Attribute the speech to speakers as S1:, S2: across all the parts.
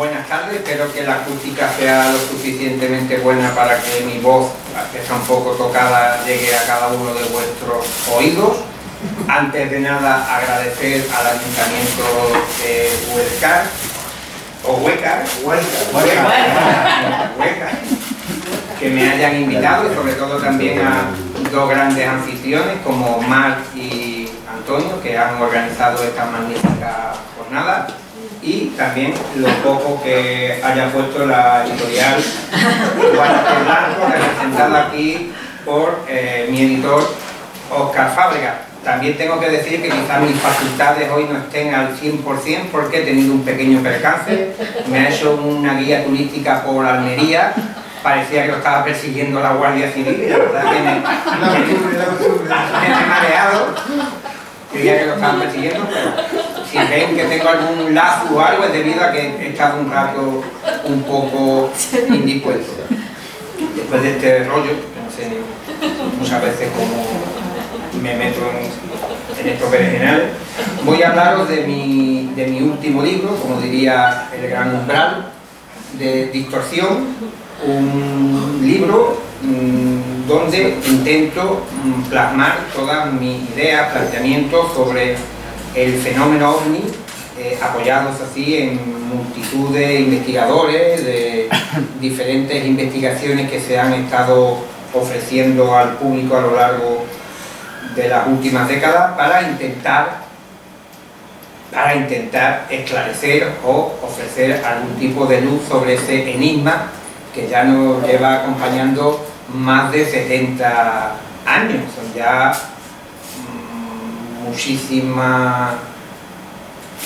S1: Buenas tardes, espero que la acústica sea lo suficientemente buena para que mi voz, que está un poco tocada, llegue a cada uno de vuestros oídos. Antes de nada, agradecer al Ayuntamiento de Huescar, o Huescar, que me hayan invitado, y sobre todo también a dos grandes anfitriones como Marc y Antonio, que han organizado esta magnífica jornada, y también lo poco que haya puesto la editorial Guadalupe Blanco, representada aquí por mi editor Óscar Fábregas. También tengo que decir que quizás mis facultades hoy no estén al 100% porque he tenido un pequeño percance. Me ha hecho una guía turística por Almería, parecía que lo estaba persiguiendo la Guardia Civil, y la verdad que me he mareado. Creía que lo estaban persiguiendo, pero si ven que tengo algún lazo o algo es debido a que he estado un rato un poco indispuesto. Después de este rollo, que no sé muchas veces cómo me meto en estos berenjenales, voy a hablaros de mi último libro, como diría el gran umbral, de Distorsión, un libro donde intento plasmar todas mis ideas, planteamientos sobre el fenómeno OVNI, apoyados así en multitud de investigadores, de diferentes investigaciones que se han estado ofreciendo al público a lo largo de las últimas décadas para intentar esclarecer o ofrecer algún tipo de luz sobre ese enigma que ya nos lleva acompañando más de 70 años. Son ya muchísimas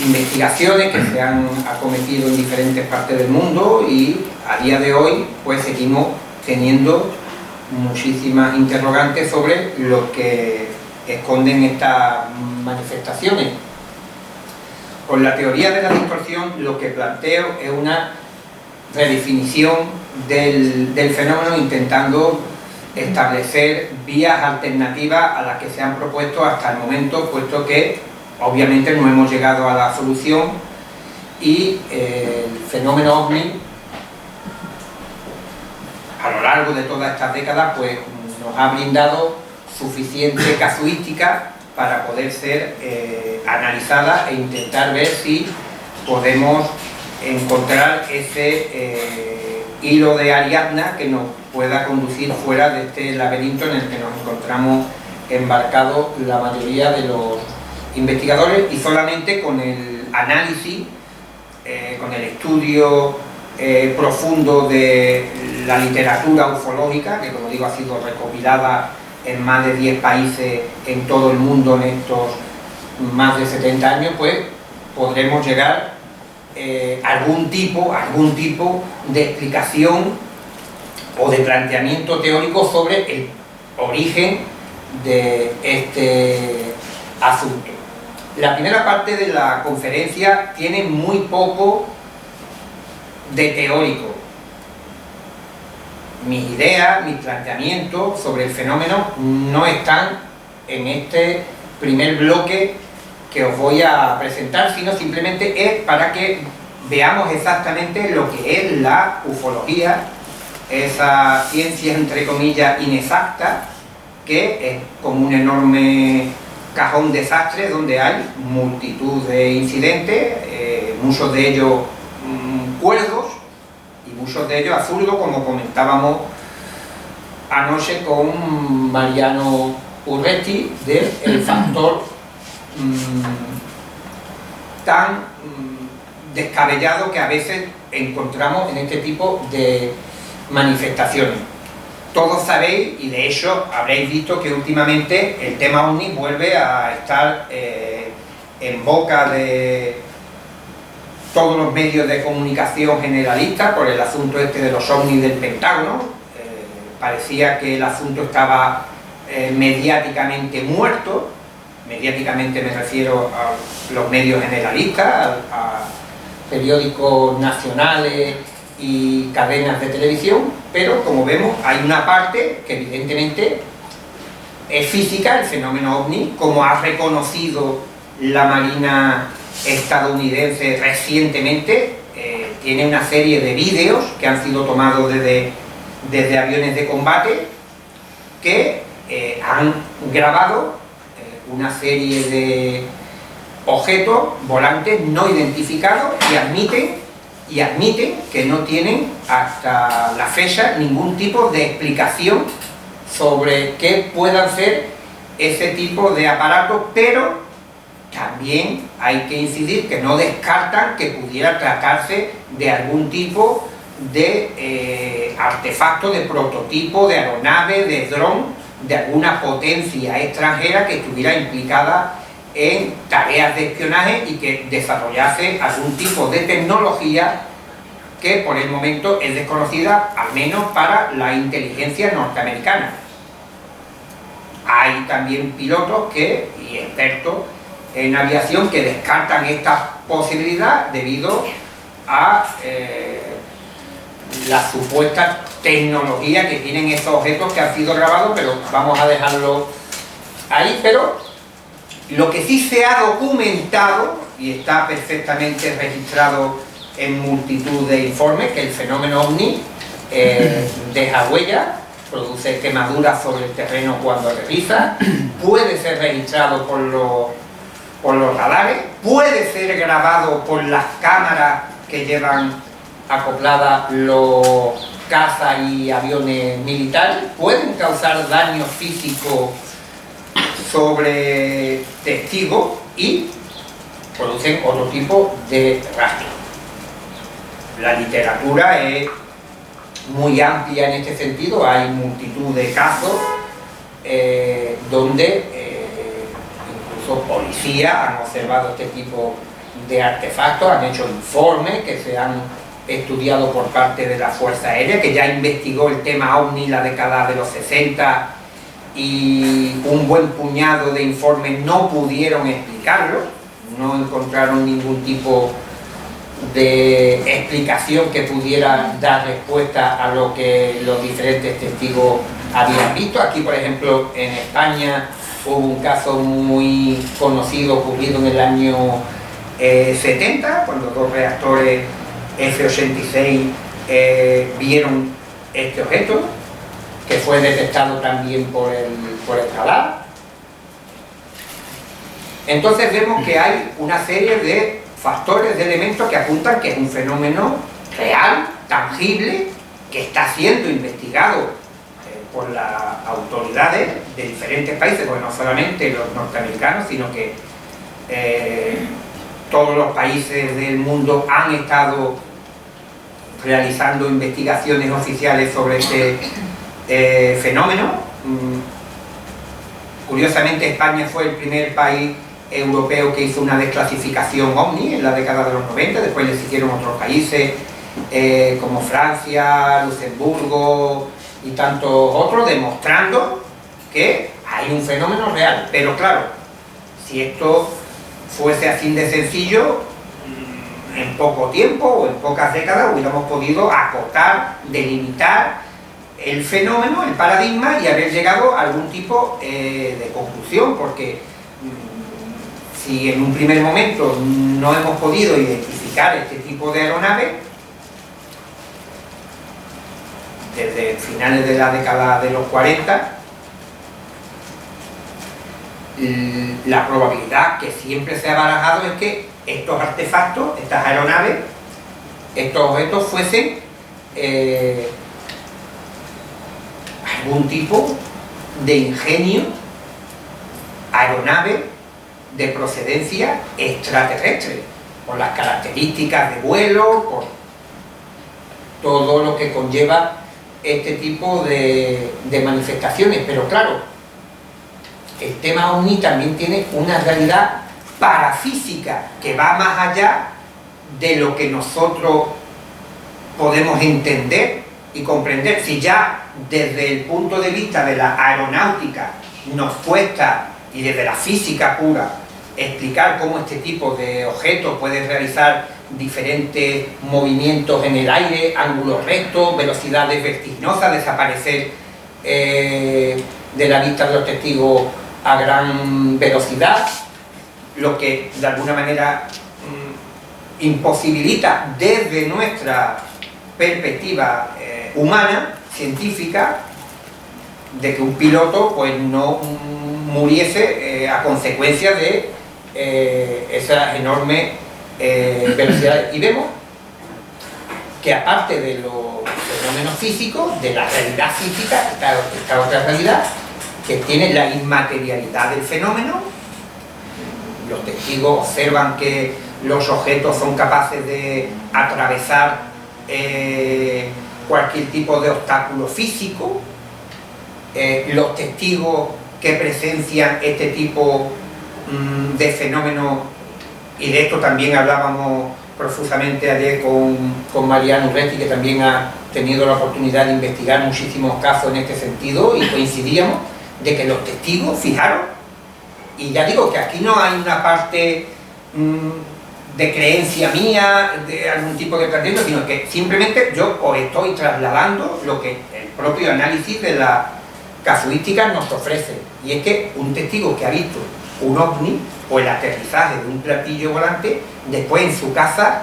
S1: investigaciones que se han acometido en diferentes partes del mundo, y a día de hoy pues seguimos teniendo muchísimas interrogantes sobre lo que esconden estas manifestaciones. Con la teoría de la distorsión lo que planteo es una redefinición del fenómeno, intentando establecer vías alternativas a las que se han propuesto hasta el momento, puesto que obviamente no hemos llegado a la solución, y el fenómeno OVNI a lo largo de todas estas décadas pues nos ha brindado suficiente casuística para poder ser analizada e intentar ver si podemos encontrar ese hilo de Ariadna que nos pueda conducir fuera de este laberinto en el que nos encontramos embarcados la mayoría de los investigadores, y solamente con el análisis, con el estudio profundo de la literatura ufológica, que como digo ha sido recopilada en más de 10 países en todo el mundo en estos más de 70 años, pues podremos llegar a algún tipo de explicación o de planteamiento teórico sobre el origen de este asunto. La primera parte de la conferencia tiene muy poco de teórico. Mis ideas, mis planteamientos sobre el fenómeno no están en este primer bloque que os voy a presentar, sino simplemente es para que veamos exactamente lo que es la ufología, esa ciencia entre comillas inexacta, que es como un enorme cajón desastre donde hay multitud de incidentes, muchos de ellos cuerdos y muchos de ellos absurdos, como comentábamos anoche con Mariano Urresti del factor tan descabellado que a veces encontramos en este tipo de manifestaciones. Todos sabéis, y de hecho habréis visto, que últimamente el tema OVNI vuelve a estar en boca de todos los medios de comunicación generalistas por el asunto este de los OVNIs del Pentágono. Parecía que el asunto estaba mediáticamente muerto. Mediáticamente me refiero a los medios generalistas, a periódicos nacionales y cadenas de televisión, pero como vemos hay una parte que evidentemente es física, el fenómeno OVNI, como ha reconocido la Marina estadounidense recientemente, tiene una serie de vídeos que han sido tomados desde aviones de combate que han grabado una serie de objetos volantes no identificados y admiten que no tienen hasta la fecha ningún tipo de explicación sobre qué puedan ser ese tipo de aparatos, pero también hay que incidir que no descartan que pudiera tratarse de algún tipo de artefacto, de prototipo, de aeronave, de dron, de alguna potencia extranjera que estuviera implicada en tareas de espionaje y que desarrollase algún tipo de tecnología que por el momento es desconocida, al menos para la inteligencia norteamericana. Hay también pilotos y expertos en aviación que descartan esta posibilidad debido a la supuesta tecnología que tienen estos objetos que han sido grabados, pero vamos a dejarlo ahí. Pero lo que sí se ha documentado y está perfectamente registrado en multitud de informes, que el fenómeno OVNI deja huella, produce quemaduras sobre el terreno cuando aterriza, puede ser registrado por los radares, puede ser grabado por las cámaras que llevan acopladas los cazas y aviones militares, pueden causar daño físico sobre testigos y producen otro tipo de rastro. La literatura es muy amplia en este sentido, hay multitud de casos donde incluso policías han observado este tipo de artefactos, han hecho informes que se han estudiado por parte de la Fuerza Aérea, que ya investigó el tema OVNI en la década de los 60 y un buen puñado de informes no pudieron explicarlo, no encontraron ningún tipo de explicación que pudiera dar respuesta a lo que los diferentes testigos habían visto. Aquí, por ejemplo, en España hubo un caso muy conocido ocurrido en el año 70, cuando dos reactores F-86 vieron este objeto, que fue detectado también por el radar. Entonces vemos que hay una serie de factores, de elementos que apuntan que es un fenómeno real, tangible, que está siendo investigado por las autoridades de diferentes países, porque no solamente los norteamericanos, sino que todos los países del mundo han estado realizando investigaciones oficiales sobre este fenómeno. Curiosamente, España fue el primer país europeo que hizo una desclasificación OVNI en la década de los 90, después le siguieron otros países como Francia, Luxemburgo y tantos otros, demostrando que hay un fenómeno real. Pero claro, si esto fuese así de sencillo, en poco tiempo o en pocas décadas hubiéramos podido acotar, delimitar el fenómeno, el paradigma, y haber llegado a algún tipo de conclusión, porque si en un primer momento no hemos podido identificar este tipo de aeronave, desde finales de la década de los 40, la probabilidad que siempre se ha barajado es que estos artefactos, estas aeronaves, estos objetos fuesen algún tipo de ingenio, aeronave de procedencia extraterrestre, por las características de vuelo, por todo lo que conlleva este tipo de manifestaciones. Pero claro, el tema OVNI también tiene una realidad parafísica que va más allá de lo que nosotros podemos entender y comprender. Si ya desde el punto de vista de la aeronáutica nos cuesta, y desde la física pura, explicar cómo este tipo de objetos puede realizar diferentes movimientos en el aire, ángulos rectos, velocidades vertiginosas, desaparecer de la vista de los testigos a gran velocidad, lo que de alguna manera imposibilita desde nuestra perspectiva humana, científica, de que un piloto pues no muriese a consecuencia de esas enormes velocidades. Y vemos que aparte de los fenómenos físicos, de la realidad física, esta otra realidad que tiene la inmaterialidad del fenómeno. Los testigos observan que los objetos son capaces de atravesar cualquier tipo de obstáculo físico. Los testigos que presencian este tipo de fenómenos, y de esto también hablábamos profusamente ayer con Mariano Urresti, que también ha tenido la oportunidad de investigar muchísimos casos en este sentido, y coincidíamos de que los testigos, fijaros, y ya digo que aquí no hay una parte de creencia mía, de algún tipo de creencia, sino que simplemente yo os estoy trasladando lo que el propio análisis de la casuística nos ofrece, y es que un testigo que ha visto un ovni o el aterrizaje de un platillo volante, después en su casa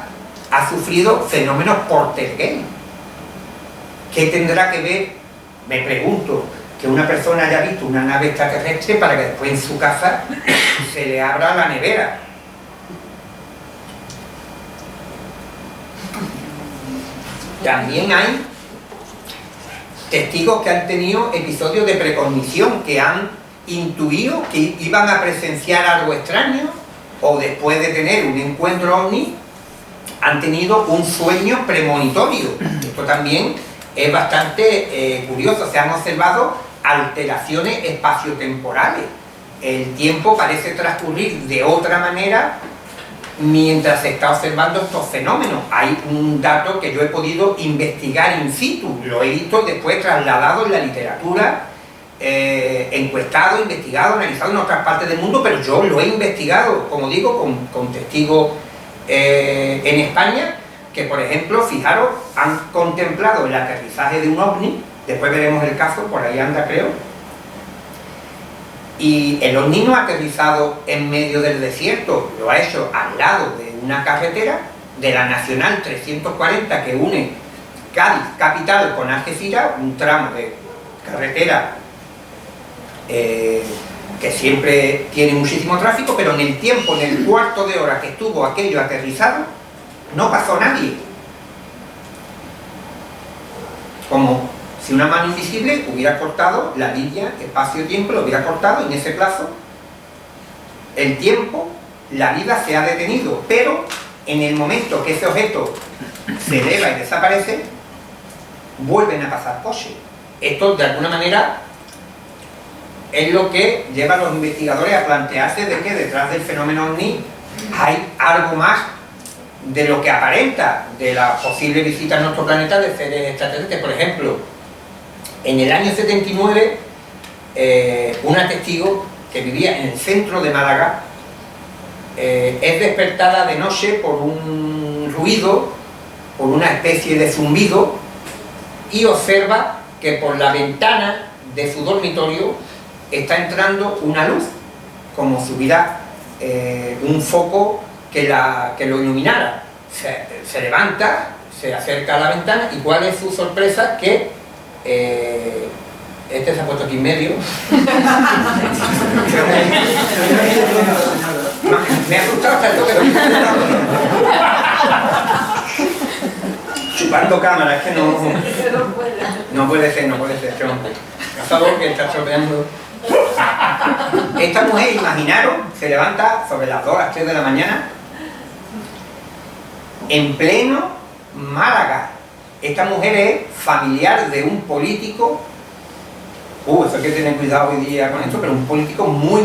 S1: ha sufrido fenómenos poltergeist. ¿Qué tendrá que ver, me pregunto, que una persona haya visto una nave extraterrestre para que después en su casa se le abra la nevera? También hay testigos que han tenido episodios de precognición, que han intuido que iban a presenciar algo extraño, o después de tener un encuentro ovni han tenido un sueño premonitorio. Esto también es bastante curioso. Se han observado alteraciones espaciotemporales. El tiempo parece transcurrir de otra manera mientras se está observando estos fenómenos. Hay un dato que yo he podido investigar in situ, lo he visto después trasladado en la literatura, encuestado, investigado, analizado en otras partes del mundo, pero yo lo he investigado, como digo, con testigos en España, que por ejemplo, fijaros, han contemplado el aterrizaje de un ovni, después veremos el caso, por ahí anda creo, y el ovni no ha aterrizado en medio del desierto, lo ha hecho al lado de una carretera de la Nacional 340 que une Cádiz, capital, con Algeciras, un tramo de carretera que siempre tiene muchísimo tráfico, pero en el tiempo, en el cuarto de hora que estuvo aquello aterrizado, no pasó nadie. Como si una mano invisible hubiera cortado la línea espacio-tiempo, lo hubiera cortado, y en ese plazo, el tiempo, la vida se ha detenido, pero en el momento que ese objeto se eleva y desaparece, vuelven a pasar coches. Esto, de alguna manera, es lo que lleva a los investigadores a plantearse de que detrás del fenómeno ovni hay algo más de lo que aparenta, de la posible visita a nuestro planeta de seres extraterrestres. Por ejemplo, en el año 79, una testigo que vivía en el centro de Málaga es despertada de noche por un ruido, por una especie de zumbido, y observa que por la ventana de su dormitorio está entrando una luz, como si hubiera un foco que lo iluminara. Se levanta, se acerca a la ventana, y ¿cuál es su sorpresa? Que este se ha puesto aquí en medio. Me ha asustado hasta el toque. Chupando cámara, es que no puede ser, a favor que está estropeando. Esta mujer, imaginaros, se levanta sobre las 2 a las 3 de la mañana en pleno Málaga. Esta mujer es familiar de un político, eso hay que tener cuidado hoy día con esto, pero un político muy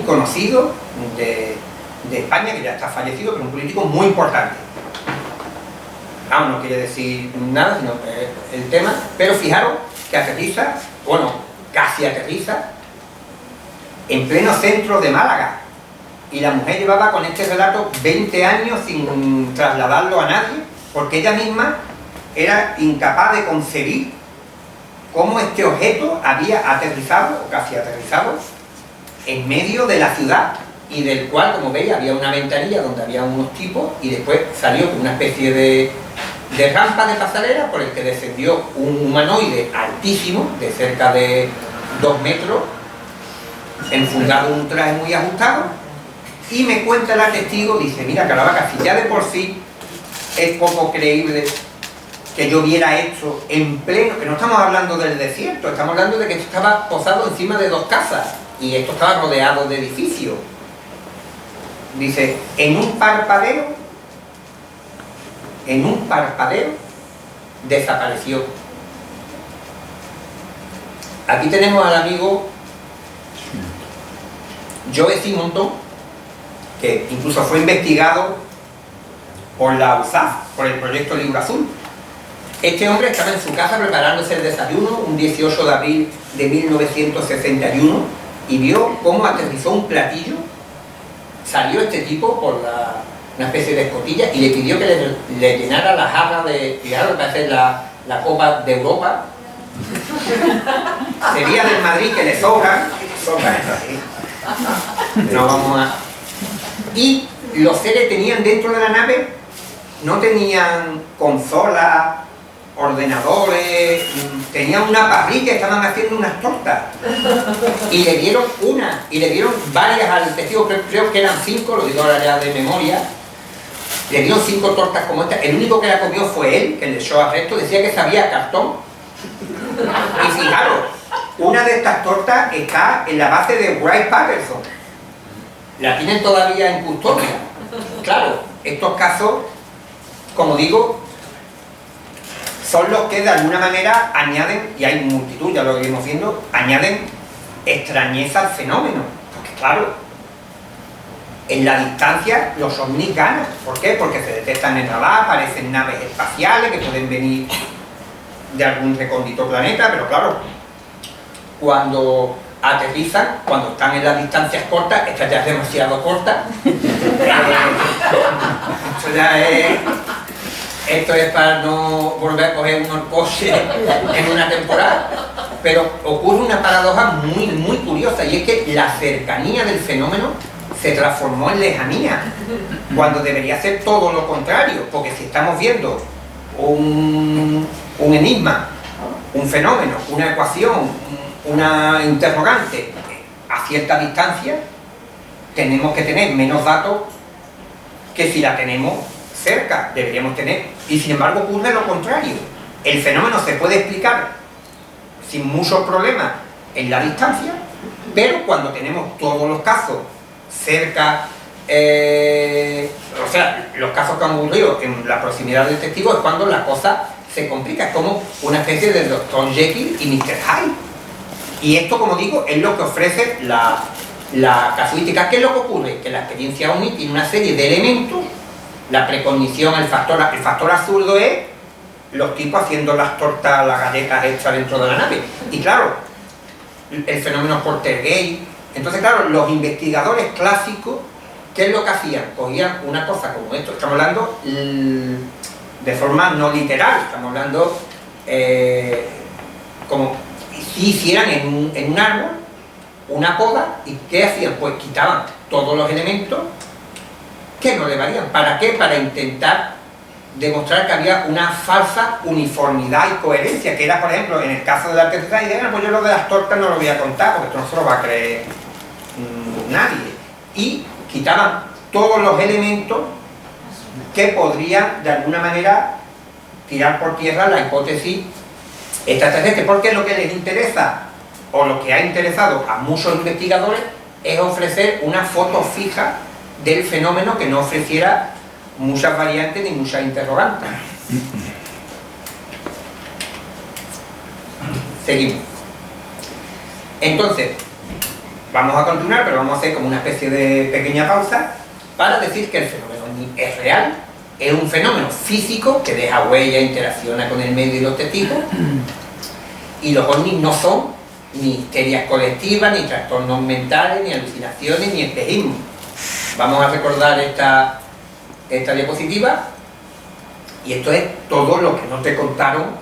S1: conocido de España, que ya está fallecido, pero un político muy importante. No quiere decir nada, sino el tema, pero fijaros que aterriza, casi aterriza, en pleno centro de Málaga. Y la mujer llevaba con este relato 20 años sin trasladarlo a nadie, porque ella misma era incapaz de concebir cómo este objeto había aterrizado, o casi aterrizado, en medio de la ciudad. y del cual, como veis, había una ventanilla donde había unos tipos y después salió una especie de rampa de pasarela por el que descendió un humanoide altísimo, de cerca de 2 metros, enfundado en un traje muy ajustado, y me cuenta el testigo, dice, mira Caravaca, si ya de por sí es poco creíble que yo viera esto en pleno, que no estamos hablando del desierto, estamos hablando de que esto estaba posado encima de 2 casas y esto estaba rodeado de edificios. Dice, en un parpadeo desapareció. Aquí tenemos al amigo Joe Simonton, que incluso fue investigado por la USAF, por el proyecto Libro Azul. Este hombre estaba en su casa preparándose el desayuno un 18 de abril de 1961 y vio cómo aterrizó un platillo. Salió este tipo por una especie de escotilla y le pidió que le llenara la jarra de, fijaros, para hacer la Copa de Europa. Sería del Madrid que le sobran no vamos a... Y los seres tenían dentro de la nave, no tenían consolas, ordenadores, tenían una parrilla, estaban haciendo unas tortas y le dieron una y le dieron varias al testigo, creo que eran 5, lo digo ahora ya de memoria. Le dieron 5 tortas como esta, el único que la comió fue él, que le echó al resto, decía que sabía a cartón. Y fijaros, una de estas tortas está en la base de Wright Patterson, la tienen todavía en custodia. Claro, estos casos, como digo, son los que de alguna manera añaden, y hay multitud, ya lo iremos viendo, añaden extrañeza al fenómeno. Porque claro, en la distancia los ovnis ganan. ¿Por qué? Porque se detectan en radar, aparecen naves espaciales que pueden venir de algún recóndito planeta, pero claro, cuando aterrizan, cuando están en las distancias cortas, esta ya es demasiado corta. Esto es para no volver a coger un coche en una temporada. Pero ocurre una paradoja muy curiosa, y es que la cercanía del fenómeno se transformó en lejanía, cuando debería ser todo lo contrario, porque si estamos viendo un enigma, un fenómeno, una ecuación, una interrogante a cierta distancia, tenemos que tener menos datos que si la tenemos cerca, deberíamos tener, y sin embargo ocurre lo contrario. El fenómeno se puede explicar sin muchos problemas en la distancia, pero cuando tenemos todos los casos cerca, o sea, los casos que han ocurrido en la proximidad del testigo, es cuando la cosa se complica, es como una especie de Dr. Jekyll y Mr. Hyde. Y esto, como digo, es lo que ofrece la casuística. ¿Qué es lo que ocurre? Que la experiencia OVNI tiene una serie de elementos, la precognición, el factor absurdo es los tipos haciendo las tortas, las galletas hechas dentro de la nave. Y claro, el fenómeno Poltergeist. Entonces, claro, los investigadores clásicos, ¿qué es lo que hacían? Cogían una cosa como esto, estamos hablando de forma no literal, estamos hablando como si hicieran en un árbol una poda, y ¿qué hacían? Pues quitaban todos los elementos que no le valían. ¿Para qué? Para intentar demostrar que había una falsa uniformidad y coherencia, que era, por ejemplo, en el caso de la tercera idea, pues yo lo de las tortas no lo voy a contar, porque esto no se lo va a creer nadie. Y quitaban todos los elementos que podrían, de alguna manera, tirar por tierra la hipótesis extraterrestre, porque lo que les interesa, o lo que ha interesado a muchos investigadores, es ofrecer una foto fija del fenómeno que no ofreciera muchas variantes ni muchas interrogantes. Seguimos. Entonces, vamos a continuar, pero vamos a hacer como una especie de pequeña pausa para decir que el fenómeno es real, es un fenómeno físico que deja huella, interacciona con el medio y los testigos, y los ovnis no son ni histerias colectivas, ni trastornos mentales, ni alucinaciones, ni espejismo. Vamos a recordar esta diapositiva, y esto es todo lo que no te contaron,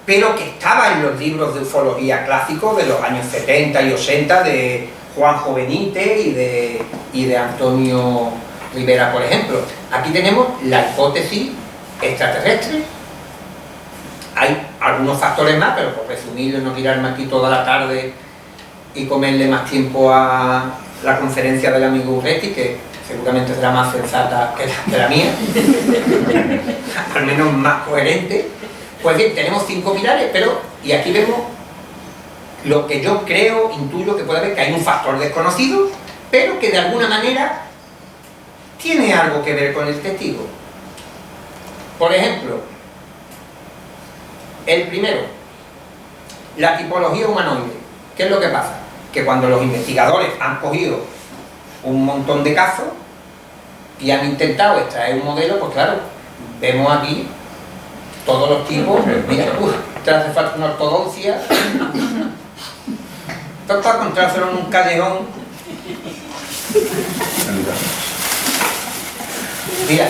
S1: pero que estaba en los libros de ufología clásicos de los años 70 y 80 de Juanjo Benítez y de Antonio Rivera, por ejemplo. Aquí tenemos la hipótesis extraterrestre. Hay algunos factores más, pero por resumirlo y no tirarme aquí toda la tarde y comerle más tiempo a la conferencia del amigo Urresti, que seguramente será más sensata que la mía, al menos más coherente. Pues bien, tenemos 5 pilares, pero, y aquí vemos lo que yo creo, intuyo que puede haber, que hay un factor desconocido, pero que de alguna manera tiene algo que ver con el testigo. Por ejemplo, el primero, la tipología humanoide. ¿Qué es lo que pasa? Que cuando los investigadores han cogido un montón de casos y han intentado extraer un modelo, pues claro, vemos aquí todos los tipos. Mira, te hace falta una ortodoncia. Esto es para encontrárselo en un callejón. Mira.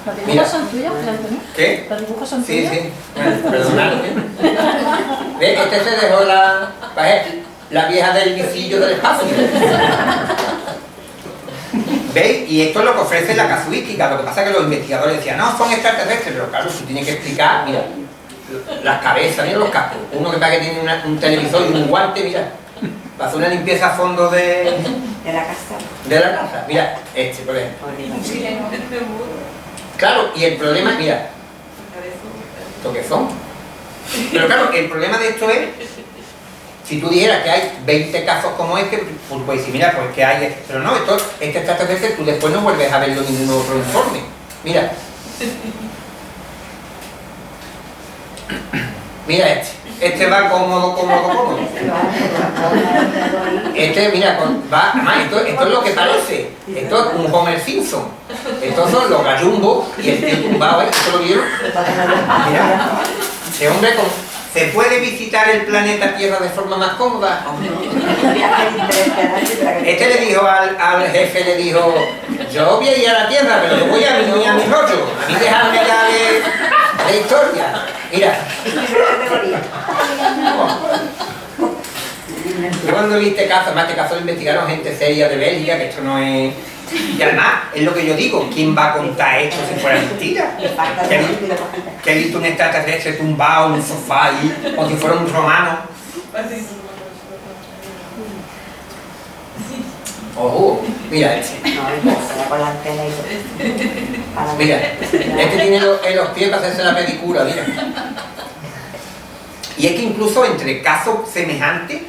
S2: ¿Los dibujos son tuyos, Antonio?
S1: ¿Qué?
S2: ¿Los dibujos son tuyos?
S1: Sí, sí. Bueno, perdonadme. ¿Ves? Este se dejó la vieja del visillo del espacio. ¿Veis? Y esto es lo que ofrece la casuística. Lo que pasa es que los investigadores decían, no, son extraterrestres, pero claro, tú tienes que explicar, mira, las cabezas, mira los cascos. Uno que parece que tiene un televisor y un guante, mira, para hacer una limpieza a fondo de
S3: la casa.
S1: De la casa. Mira, este, por ejemplo. Claro, y el problema, mira, ¿esto qué son? Pero claro, el problema de esto es, si tú dijeras que hay 20 casos como este, pues puedes decir, mira, pues que hay, pero no, esto, este extraterrestre, tú después no vuelves a verlo en ningún otro informe. Mira. Mira este va cómodo. Este, mira, va, además, esto es lo que parece. Esto es un Homer Simpson. Estos son los gallumbos y el tío tumbado, ¿eh? ¿Esto lo vieron? Mira, ese hombre, ¿se puede visitar el planeta Tierra de forma más cómoda? Este le dijo al jefe, le dijo, yo voy a ir a la Tierra, pero yo voy a mi rollo. A mí dejadme ya de historia. Mira. Yo cuando vi este caso, además este caso lo investigaron gente seria de Bélgica, que esto no es... Y además, es lo que yo digo, ¿quién va a contar esto si fuera mentira? Que he visto un extraterrestre tumbado en un sofá ahí, como si fuera un romano. Oh, mira este. Mira, este tiene en los pies para hacerse la pedicura, mira. Y es que incluso entre casos semejantes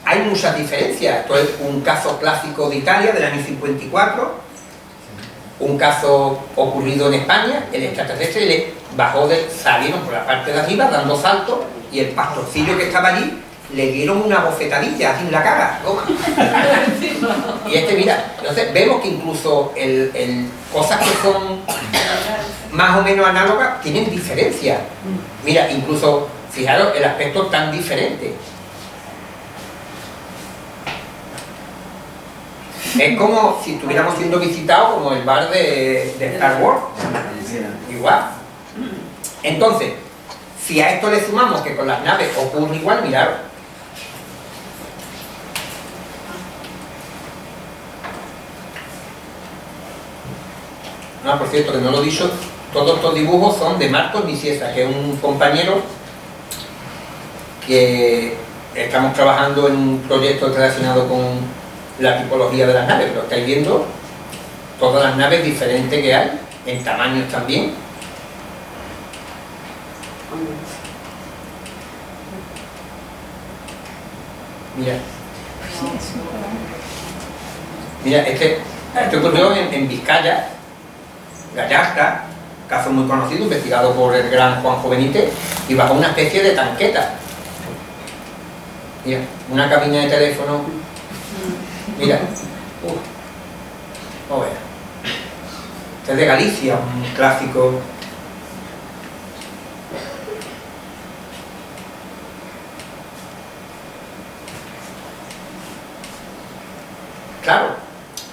S1: hay muchas diferencias. Esto es un caso clásico de Italia del año 54, un caso ocurrido en España. El extraterrestre le bajó, salieron por la parte de arriba dando saltos y el pastorcillo que estaba allí le dieron una bofetadilla así en la cara. Y este, mira, entonces vemos que incluso cosas que son más o menos análogas tienen diferencias. Mira, incluso, fijaros, el aspecto tan diferente. Es como si estuviéramos siendo visitados como el bar de Star Wars. Igual. Entonces, si a esto le sumamos que con las naves ocurre igual, mirad. No, por cierto, que no lo he dicho, todos estos dibujos son de Marcos Nicieza, que es un compañero que estamos trabajando en un proyecto relacionado con la tipología de las naves, pero estáis viendo todas las naves diferentes que hay, en tamaños también. Mira, este ocurrió en Vizcaya, Gallarta, caso muy conocido, investigado por el gran Juanjo Benítez, y bajo una especie de tanqueta. Mira, una cabina de teléfono. Mira, vamos a ver. Este es de Galicia, un clásico. Claro,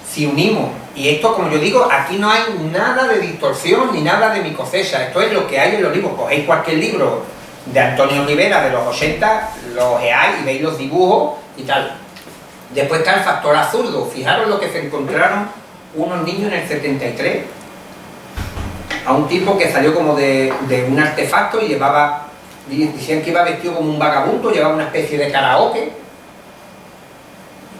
S1: si unimos, y esto, como yo digo, aquí no hay nada de distorsión ni nada de mi cosecha, esto es lo que hay en los libros. Cogéis cualquier libro de Antonio Rivera de los 80, los ojeáis y veis los dibujos y tal. Después está el factor absurdo. Fijaros lo que se encontraron unos niños en el 73 a un tipo que salió como de un artefacto y llevaba, decían que iba vestido como un vagabundo, llevaba una especie de karaoke,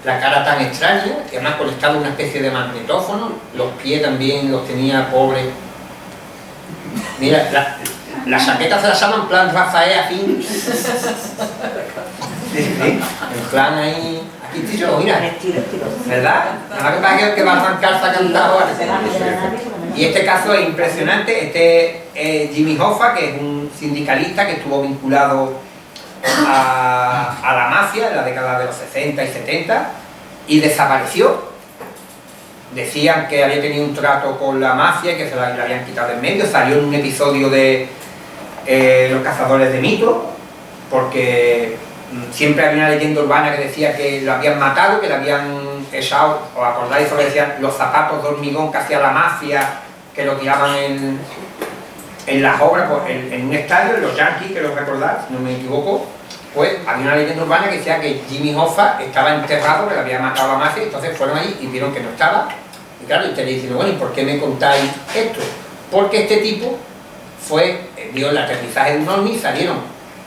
S1: la cara tan extraña, que además conectaba una especie de magnetófono, los pies también los tenía pobres. Mira, la chaqueta se la llama en plan Rafael afín. En plan ahí, aquí estoy yo, mira, ¿verdad? Nada más que pasa que va a arrancar a cantar ahora. Y este caso es impresionante. Este es Jimmy Hoffa, que es un sindicalista que estuvo vinculado a la mafia en la década de los 60 y 70 y desapareció. Decían que había tenido un trato con la mafia y que se la habían quitado de en medio. Salió en un episodio de Los Cazadores de Mitos, porque siempre había una leyenda urbana que decía que lo habían matado, que lo habían echado. ¿Os acordáis eso que decían los zapatos de hormigón que hacía la mafia, que lo tiraban en las obras, pues, en un estadio, en los Yankees, que lo recordáis, si no me equivoco? Pues había una leyenda urbana que decía que Jimmy Hoffa estaba enterrado, que lo había matado a la mafia, y entonces fueron allí y vieron que no estaba. Y claro, y usted le dice, bueno, ¿y por qué me contáis esto? Porque este tipo dio el aterrizaje de un ovni, salieron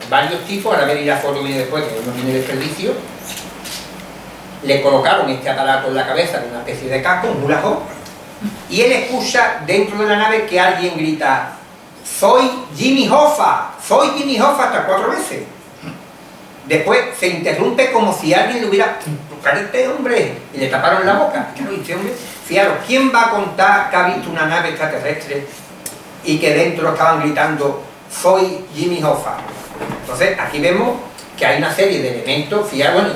S1: varios tipos, ahora veréis la foto que viene después, que no tiene desperdicio, le colocaron este aparato en la cabeza de una especie de casco, un hula hoop, y él escucha dentro de la nave que alguien grita: soy Jimmy Hoffa, hasta 4 veces. Después se interrumpe como si alguien le hubiera tocado a este hombre y le taparon la boca. Claro, y este hombre, fijaros, ¿quién va a contar que ha visto una nave extraterrestre y que dentro estaban gritando soy Jimmy Hoffa? Entonces aquí vemos que hay una serie de elementos, fijaros, bueno,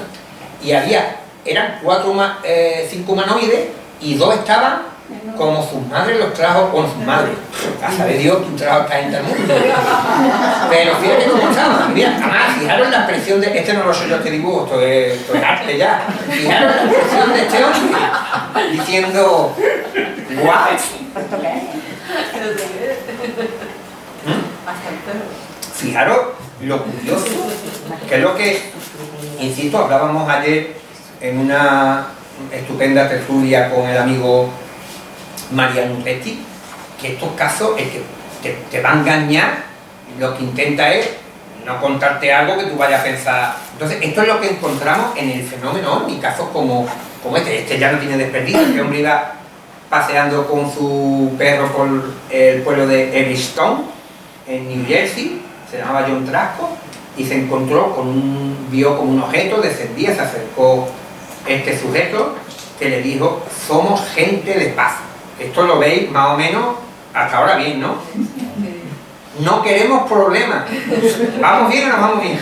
S1: y eran 5 humanoides y 2 estaban como sus madres los trajo con sus madres. A saber Dios que un trabajo está en el mundo. Pero fíjate cómo estaban. Mira, además, fijaros la expresión de... Este no lo soy yo este dibujo, esto es arte ya. Fijaros la expresión de este hombre diciendo: ¿what? Fijaros lo curioso, que es lo que, insisto, hablábamos ayer en una estupenda tertulia con el amigo Mariano Petti, que estos casos es que te va a engañar, lo que intenta es no contarte algo que tú vayas a pensar. Entonces esto es lo que encontramos en el fenómeno ovni, casos como este ya no tiene desperdicio. Este hombre iba paseando con su perro por el pueblo de Evanston, en New Jersey, se llamaba John Trasco, y se encontró vio como un objeto, descendía, se acercó este sujeto que le dijo: somos gente de paz. Esto lo veis más o menos hasta ahora bien, ¿no? No queremos problemas. ¿Vamos bien o no vamos bien?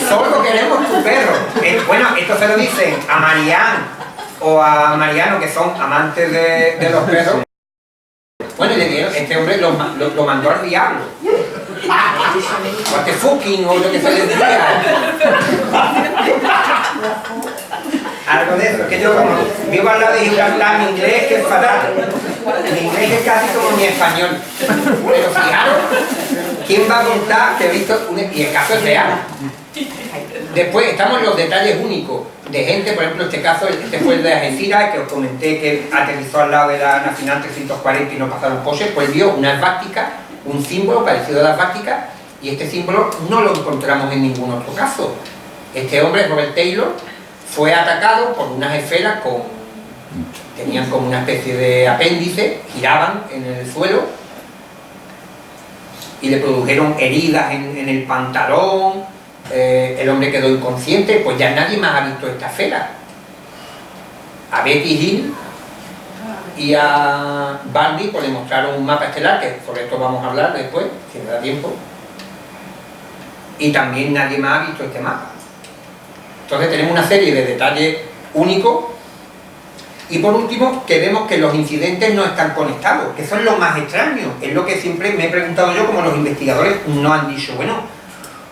S1: Solo queremos tu perro. Bueno, esto se lo dicen a Marianne o a Mariano, que son amantes de los perros. Bueno, y le dieron, este hombre lo mandó al diablo. What the fucking, o lo que se les diga. Algo de eso, que yo como vivo al lado de Gibraltar, mi inglés que es fatal. Mi inglés es casi como mi español. Pero fijaros, ¿quién va a contar que he visto y el caso es real? Después estamos en los detalles únicos de gente, por ejemplo, este caso, este fue el de Algeciras, que os comenté que aterrizó al lado de la Nacional 340 y no pasaron coches, pues vio una esvástica, un símbolo parecido a la esvástica, y este símbolo no lo encontramos en ningún otro caso. Este hombre, Robert Taylor, fue atacado por unas esferas tenían como una especie de apéndice, giraban en el suelo y le produjeron heridas en el pantalón. El hombre quedó inconsciente, pues ya nadie más ha visto esta esfera. A Betty Hill y a Barney pues le mostraron un mapa estelar, que sobre esto vamos a hablar después, si me da tiempo, y también nadie más ha visto este mapa. Entonces tenemos una serie de detalles únicos. Y por último, que vemos que los incidentes no están conectados, que son lo más extraño. Es lo que siempre me he preguntado yo, como los investigadores no han dicho, bueno,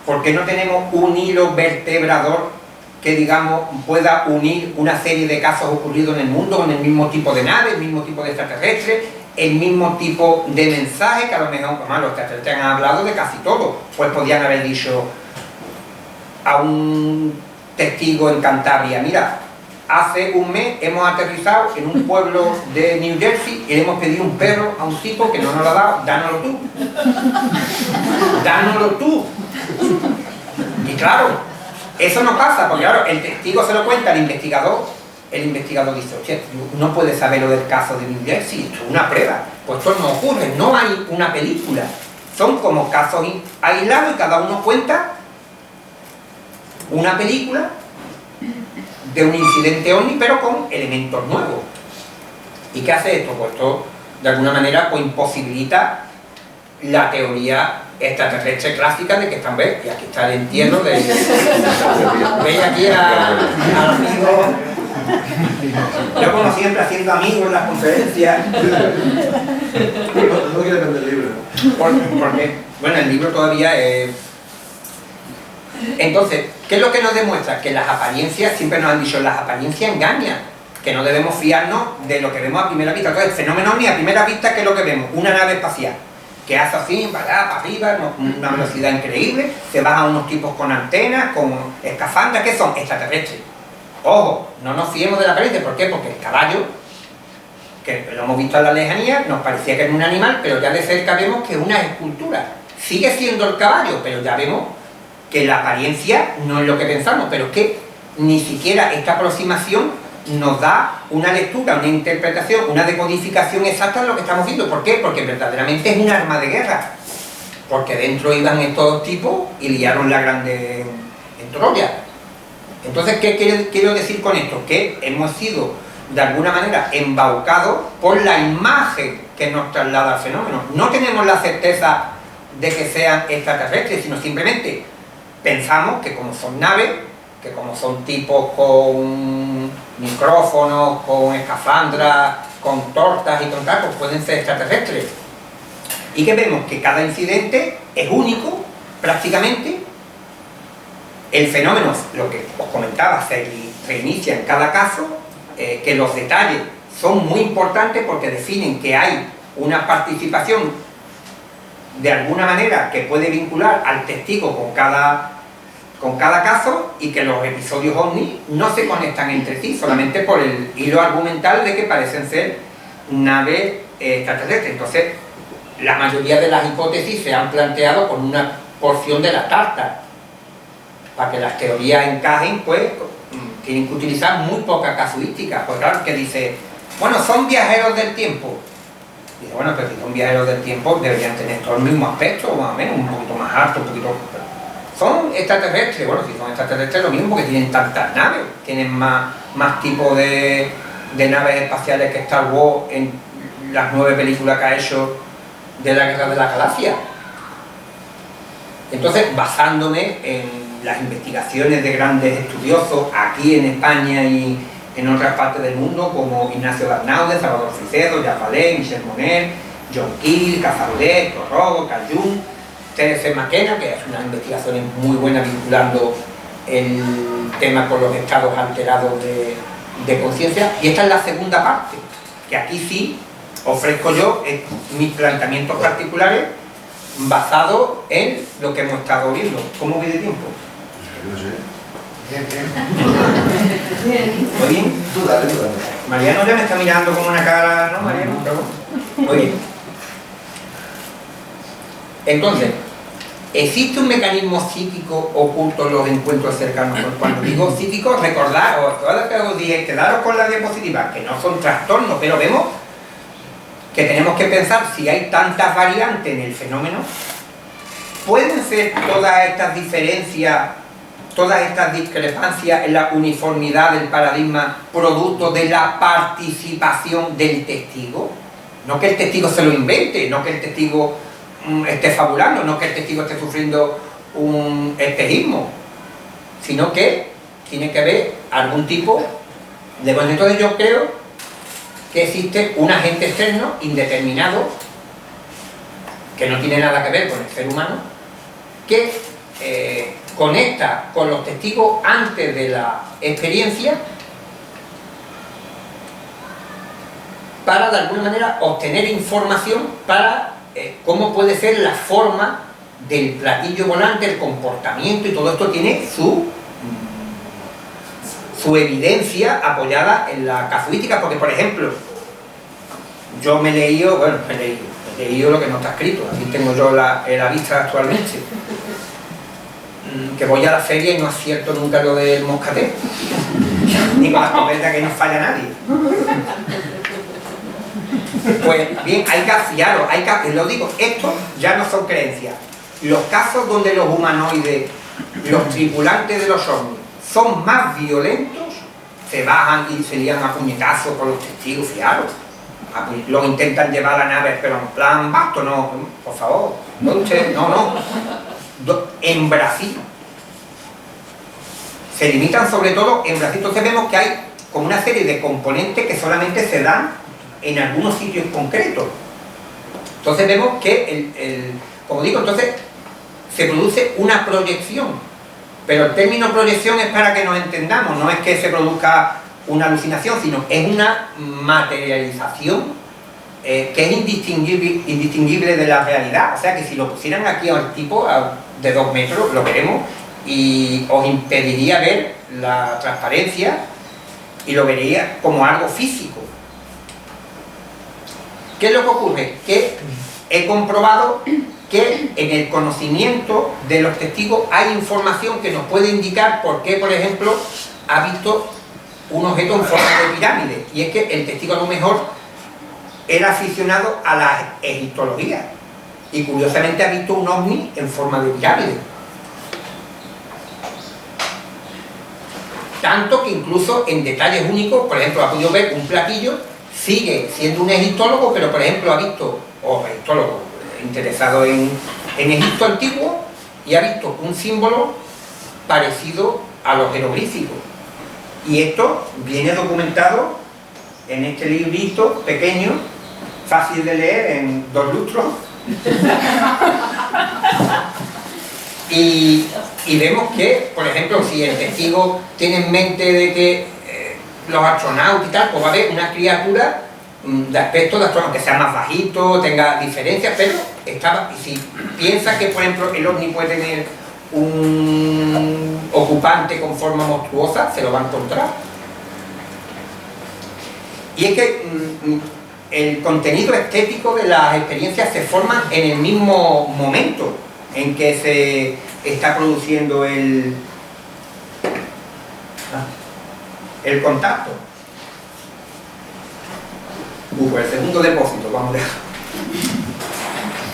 S1: ¿por qué no tenemos un hilo vertebrador que, digamos, pueda unir una serie de casos ocurridos en el mundo con el mismo tipo de nave, el mismo tipo de extraterrestre, el mismo tipo de mensaje, que a lo mejor, como los extraterrestres han hablado de casi todo, pues podían haber dicho a un testigo en Cantabria: mira, hace un mes hemos aterrizado en un pueblo de New Jersey y le hemos pedido un perro a un tipo que no nos lo ha dado, dánoslo tú. Dánoslo tú. Y claro, eso no pasa, porque claro, el testigo se lo cuenta al investigador, el investigador dice: oye, no puedes saber lo del caso de New Jersey, esto es una prueba, pues esto no ocurre, no hay una película, son como casos aislados y cada uno cuenta una película de un incidente ovni, pero con elementos nuevos. ¿Y qué hace esto? Pues esto, de alguna manera, pues imposibilita la teoría extraterrestre clásica de que están, ¿ves? Y aquí está el entierro de... ¿Veis aquí al amigo? Yo, como siempre, haciendo amigos en las conferencias.
S3: No quiere vender el libro.
S1: Porque, bueno, el libro todavía es... Entonces, ¿qué es lo que nos demuestra? Que las apariencias, siempre nos han dicho, las apariencias engañan, que no debemos fiarnos de lo que vemos a primera vista. Entonces, el fenómeno ni a primera vista, ¿qué es lo que vemos? Una nave espacial que hace así, para allá, para arriba, una velocidad increíble, se bajan unos tipos con antenas, con escafandras, que son extraterrestres. Ojo, no nos fiemos de la apariencia. ¿Por qué? Porque el caballo, que lo hemos visto en la lejanía, nos parecía que era un animal, pero ya de cerca vemos que es una escultura. Sigue siendo el caballo, pero ya vemos que la apariencia no es lo que pensamos, pero es que ni siquiera esta aproximación nos da una lectura, una interpretación, una decodificación exacta de lo que estamos viendo. ¿Por qué? Porque verdaderamente es un arma de guerra, porque dentro iban estos tipos y liaron la grande en Troya. Entonces, ¿qué quiero decir con esto? Que hemos sido de alguna manera embaucados por la imagen que nos traslada el fenómeno. No tenemos la certeza de que sean extraterrestres, sino simplemente pensamos que como son naves, que como son tipos con micrófonos, con escafandras, con tortas y con tal, pues pueden ser extraterrestres. Y que vemos que cada incidente es único, prácticamente. El fenómeno, lo que os comentaba, se reinicia en cada caso, que los detalles son muy importantes porque definen que hay una participación de alguna manera que puede vincular al testigo con cada caso, y que los episodios ovni no se conectan entre sí solamente por el hilo argumental de que parecen ser naves extraterrestres. Entonces, la mayoría de las hipótesis se han planteado con una porción de la tarta. Para que las teorías encajen, pues tienen que utilizar muy poca casuística. Pues claro, que dice, bueno, son viajeros del tiempo. Dice, bueno, pero si son viajeros del tiempo deberían tener todo el mismo aspecto, más o menos, un poquito más alto, un poquito... Son extraterrestres. Bueno, si son extraterrestres lo mismo, porque tienen tantas naves, tienen más tipos de naves espaciales que Star Wars en las 9 películas que ha hecho de la Guerra de las Galaxias. Entonces, basándome en las investigaciones de grandes estudiosos aquí en España y en otras partes del mundo, como Ignacio Barnaude, Salvador Frisedo, Jacques Vallée, Michel Moner, John Keel, Cazaudet, Torrogo, Carl Jung, T.S. McKenna, que hace unas investigaciones muy buenas vinculando el tema con los estados alterados de conciencia. Y esta es la segunda parte, que aquí sí ofrezco yo mis planteamientos particulares basados en lo que hemos estado viendo. ¿Cómo voy de tiempo?
S3: No sé.
S1: ¿Muy bien?
S3: Tú dale.
S1: Mariano ya me está mirando con una cara, ¿no, Mariano? Muy bien. Entonces, ¿existe un mecanismo psíquico oculto en los encuentros cercanos? Cuando digo psíquico, recordaros, todas las que os dije, quedaros con la diapositiva, que no son trastornos, pero vemos que tenemos que pensar si hay tantas variantes en el fenómeno. ¿Pueden ser todas estas diferencias, todas estas discrepancias en la uniformidad del paradigma producto de la participación del testigo? No que el testigo se lo invente, no que el testigo esté fabulando, no que el testigo esté sufriendo un espejismo, sino que tiene que haber algún tipo de... Bueno, entonces yo creo que existe un agente externo indeterminado que no tiene nada que ver con el ser humano, que
S4: conecta con los testigos antes de la experiencia para de alguna manera obtener información para cómo puede ser la forma del platillo volante, el comportamiento, y todo esto tiene su evidencia apoyada en la casuística, porque por ejemplo, yo me he leído, bueno, he leído lo que no está escrito, aquí tengo yo la vista actualmente, que voy a la feria y no acierto nunca lo del moscatel, ni con la escopeta, que no falla nadie. Pues bien, hay que afiarlo, lo digo, esto ya no son creencias. Los casos donde los humanoides, los tripulantes de los ovnis, son más violentos, se bajan y se lían a puñetazos con los testigos, fiaros. Los intentan llevar a la nave, pero en plan basto, no, por favor, no usted, no. En Brasil. Se limitan sobre todo en Brasil. Entonces vemos que hay como una serie de componentes que solamente se dan en algunos sitios concretos. Entonces vemos que, como digo, entonces se produce una proyección. Pero el término proyección es para que nos entendamos, no es que se produzca una alucinación, sino es una materialización que es indistinguible de la realidad. O sea que si lo pusieran aquí al tipo de 2 metros, lo veremos, y os impediría ver la transparencia y lo vería como algo físico. ¿Qué es lo que ocurre? Que he comprobado que en el conocimiento de los testigos hay información que nos puede indicar por qué, por ejemplo, ha visto un objeto en forma de pirámide, y es que el testigo a lo mejor era aficionado a la egiptología y curiosamente ha visto un ovni en forma de pirámide. Tanto que incluso en detalles únicos, por ejemplo, ha podido ver un platillo, sigue siendo un egiptólogo, pero por ejemplo ha visto, egiptólogo interesado en Egipto antiguo, y ha visto un símbolo parecido a los jeroglíficos. Y esto viene documentado en este librito pequeño, fácil de leer, en 2 lustros. Y vemos que, por ejemplo, si el testigo tiene en mente de que los astronautas y tal, pues va a haber una criatura de aspecto de astronauta que sea más bajito, tenga diferencias, pero si piensa que, por ejemplo, el ovni puede tener un ocupante con forma monstruosa, se lo va a encontrar. Y es que el contenido estético de las experiencias se forma en el mismo momento en que se está produciendo el contacto. Pues el segundo depósito, vamos a dejar.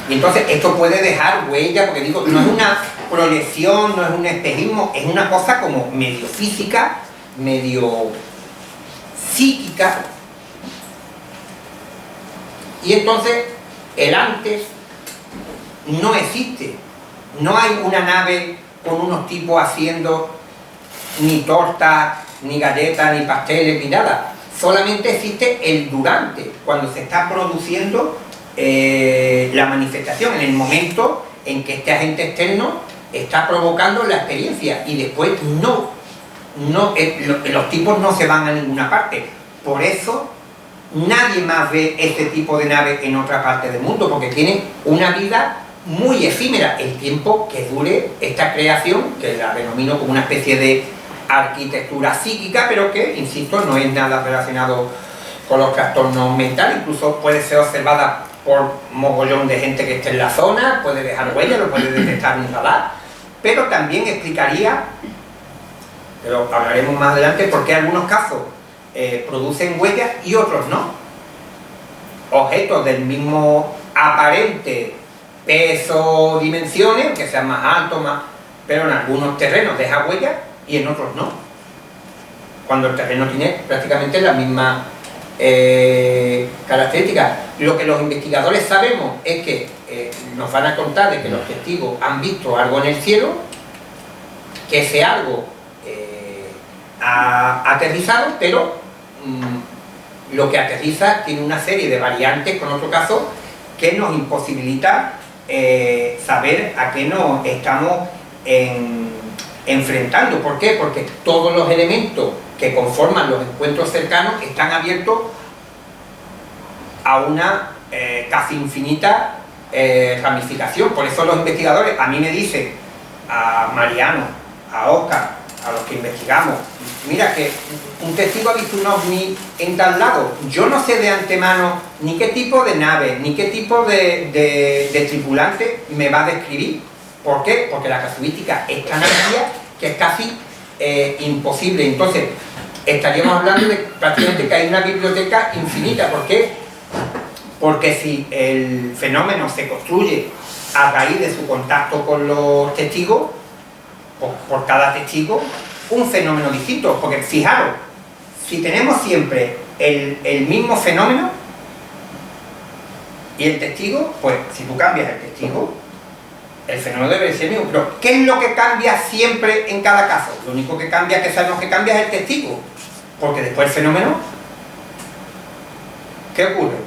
S4: Y entonces esto puede dejar huella, porque digo, no es una proyección, no es un espejismo, es una cosa como medio física, medio psíquica. Y entonces el antes no existe. No hay una nave con unos tipos haciendo ni tortas, ni galletas, ni pasteles, ni nada. Solamente existe el durante, cuando se está produciendo la manifestación, en el momento en que este agente externo está provocando la experiencia, y después los tipos no se van a ninguna parte. Por eso nadie más ve este tipo de nave en otra parte del mundo, porque tiene una vida muy efímera, el tiempo que dure esta creación, que la denomino como una especie de arquitectura psíquica, pero que, insisto, no es nada relacionado con los trastornos mentales. Incluso puede ser observada por mogollón de gente que esté en la zona, puede dejar huella, lo puede detectar un radar, pero también explicaría, pero hablaremos más adelante, por qué algunos casos producen huellas y otros no. Objetos del mismo aparente peso, dimensiones, que sean más altos, pero en algunos terrenos deja huellas y en otros no, cuando el terreno tiene prácticamente la misma características. Lo que los investigadores sabemos es que nos van a contar de que los testigos han visto algo en el cielo, que ese algo ha aterrizado, pero lo que aterriza tiene una serie de variantes con otro caso que nos imposibilita saber a qué nos estamos enfrentando. ¿Por qué? Porque todos los elementos que conforman los encuentros cercanos están abiertos a una casi infinita ramificación. Por eso los investigadores, a mí me dicen, a Mariano, a Óscar, a los que investigamos, mira que un testigo ha visto un ovni en tal lado. Yo no sé de antemano ni qué tipo de nave, ni qué tipo de tripulante me va a describir. ¿Por qué? Porque la casuística es tan amplia que es casi imposible. Entonces, estaríamos hablando de prácticamente que hay una biblioteca infinita. ¿Por qué? Porque si el fenómeno se construye a raíz de su contacto con los testigos, por cada testigo, un fenómeno distinto. Porque fijaros, si tenemos siempre el mismo fenómeno y el testigo, pues si tú cambias el testigo, el fenómeno debe ser el mismo. Pero ¿qué es lo que cambia siempre en cada caso? Lo único que cambia, que sabemos que cambia, es el testigo. Porque después el fenómeno, ¿qué ocurre?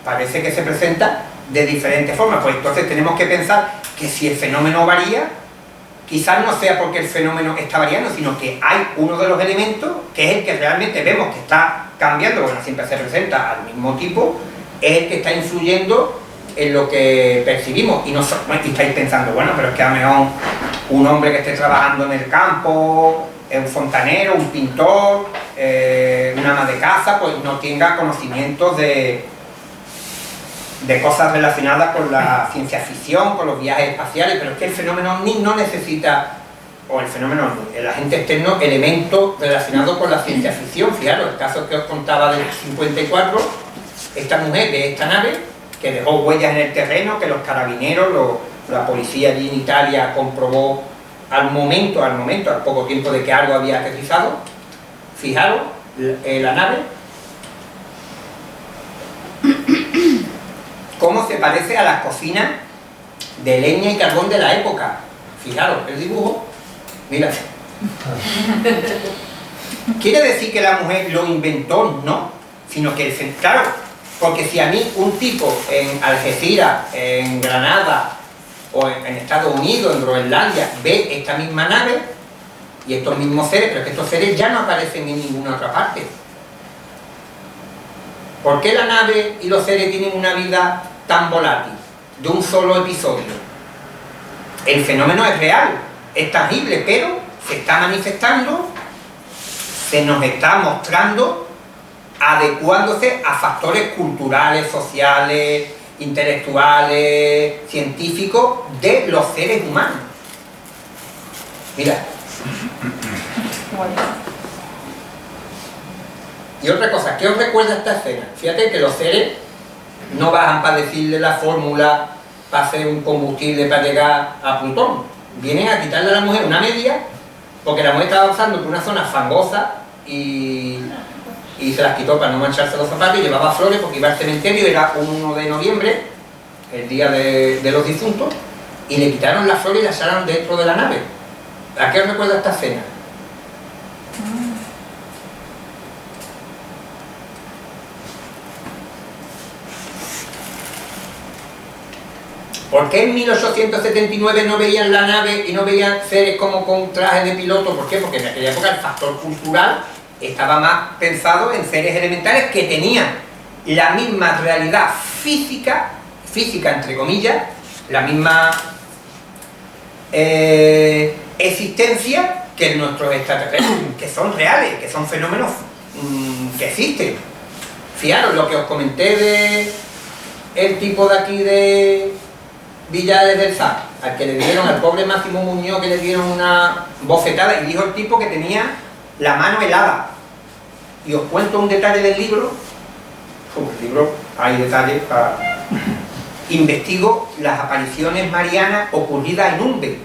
S4: Parece que se presenta de diferentes formas. Pues entonces tenemos que pensar que si el fenómeno varía, quizás no sea porque el fenómeno está variando, sino que hay uno de los elementos, que es el que realmente vemos que está cambiando, bueno, siempre se presenta al mismo tipo, es el que está influyendo en lo que percibimos. Y estáis pensando, bueno, pero es que a lo mejor un hombre que esté trabajando en el campo, un fontanero, un pintor, una ama de casa, pues no tenga conocimientos de cosas relacionadas con la ciencia ficción, con los viajes espaciales, pero es que el fenómeno OVNI no necesita, o el fenómeno OVNI, el agente externo, elementos relacionados con la ciencia ficción. Fijaros, el caso que os contaba del 54, esta mujer de esta nave, que dejó huellas en el terreno, que los carabineros, la policía allí en Italia comprobó al poco tiempo de que algo había aterrizado. Fijaros, la nave, cómo se parece a las cocinas de leña y carbón de la época. Fijaros, el dibujo, mira. Quiere decir que la mujer lo inventó, no, sino que, claro, porque si a mí un tipo en Algeciras, en Granada o en Estados Unidos, en Groenlandia, ve esta misma nave y estos mismos seres, pero que estos seres ya no aparecen en ninguna otra parte. ¿Por qué la nave y los seres tienen una vida tan volátil, de un solo episodio? El fenómeno es real, es tangible, pero se está manifestando, se nos está mostrando, adecuándose a factores culturales, sociales, intelectuales, científicos de los seres humanos. Mira. Y otra cosa, ¿qué os recuerda esta escena? Fíjate que los seres no bajan para decirle la fórmula para hacer un combustible para llegar a Plutón. Vienen a quitarle a la mujer una media, porque la mujer estaba pasando por una zona fangosa y se las quitó para no mancharse los zapatos, y llevaba flores porque iba al cementerio, era un 1 de noviembre, el día de los difuntos, y le quitaron las flores y las echaron dentro de la nave. ¿A qué os recuerda esta escena? ¿Por qué en 1879 no veían la nave y no veían seres como con traje de piloto? ¿Por qué? Porque en aquella época el factor cultural estaba más pensado en seres elementales que tenían la misma realidad física entre comillas, la misma existencia que nuestros extraterrestres, que son reales, que son fenómenos que existen. Fijaros lo que os comenté de el tipo de aquí de Villares del Sar, al que le dieron, al pobre Máximo Muñoz, que le dieron una bofetada, y dijo el tipo que tenía la mano helada. Y os cuento un detalle del libro, como el libro hay detalles para... Investigo las apariciones marianas ocurridas en Umbe,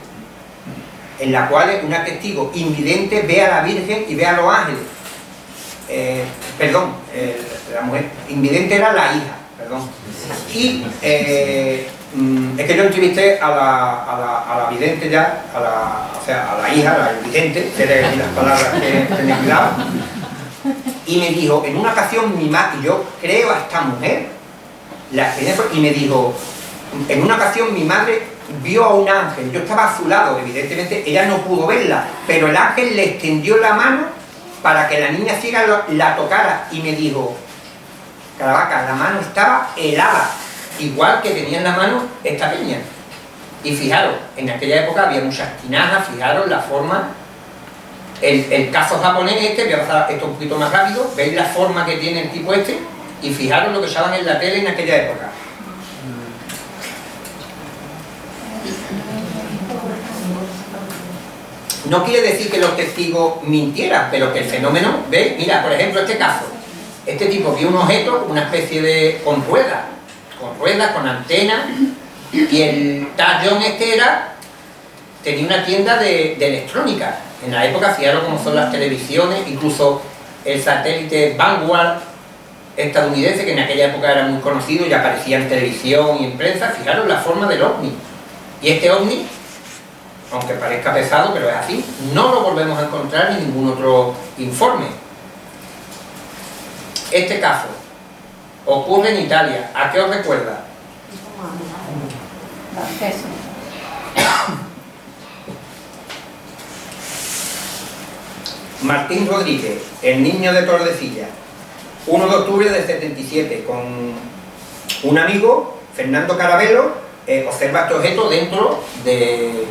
S4: en la cual una testigo invidente ve a la Virgen y ve a los ángeles. La mujer invidente era la hija, perdón. Y es que yo entrevisté a la vidente ya, a la hija, la vidente, que le di las palabras que tenía cuidado, y me dijo, en una ocasión mi madre, y yo creo a esta mujer, y me dijo, en una ocasión mi madre vio a un ángel, yo estaba a su lado, evidentemente ella no pudo verla, pero el ángel le extendió la mano para que la niña ciega la tocara y me dijo, Caravaca, la mano estaba helada, igual que tenía en la mano esta peña. Y fijaros, en aquella época había muchas tinajas, fijaros la forma, el caso japonés este, voy a pasar esto un poquito más rápido, veis la forma que tiene el tipo este, y fijaros lo que usaban en la tele en aquella época. No quiere decir que los testigos mintieran, pero que el fenómeno, ¿veis? Mira, por ejemplo, este caso, este tipo vio un objeto, una especie de, con ruedas, con antenas, y el tallón este tenía una tienda de electrónica. En la época, fijaros cómo son las televisiones, incluso el satélite Vanguard estadounidense, que en aquella época era muy conocido y aparecía en televisión y en prensa, fijaros la forma del ovni. Y este ovni, aunque parezca pesado, pero es así, no lo volvemos a encontrar en ningún otro informe. Este caso ocurre en Italia. ¿A qué os recuerda?
S2: Eso.
S4: Martín Rodríguez, el niño de Tordesillas, 1 de octubre del 77, con un amigo, Fernando Carabello, observa este objeto dentro de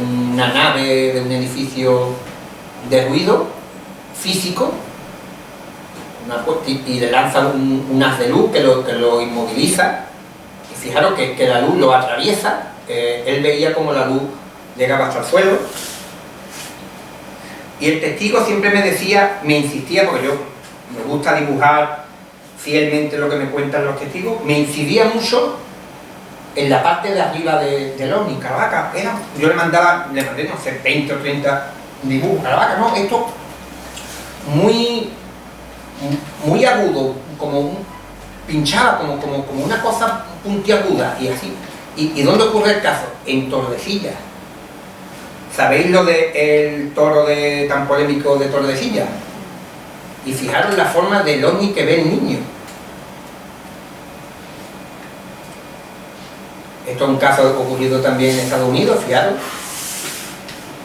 S4: una nave, de un edificio de ruido físico, y le lanza un haz de luz que lo inmoviliza, y fijaros que la luz lo atraviesa, él veía como la luz llegaba hasta el suelo, y el testigo siempre me decía, me insistía, porque yo me gusta dibujar fielmente lo que me cuentan los testigos, me incidía mucho en la parte de arriba del ovni. Caravaca, yo le mandé, no sé, 20 o 30 dibujos. Caravaca, no, esto muy agudo, pinchaba, como una cosa puntiaguda, y así. ¿Y dónde ocurre el caso? En Tordesillas. ¿Sabéis lo del toro tan polémico de Tordesillas? Y fijaros la forma del ovni que ve el niño. Esto es un caso ocurrido también en Estados Unidos, fijaros,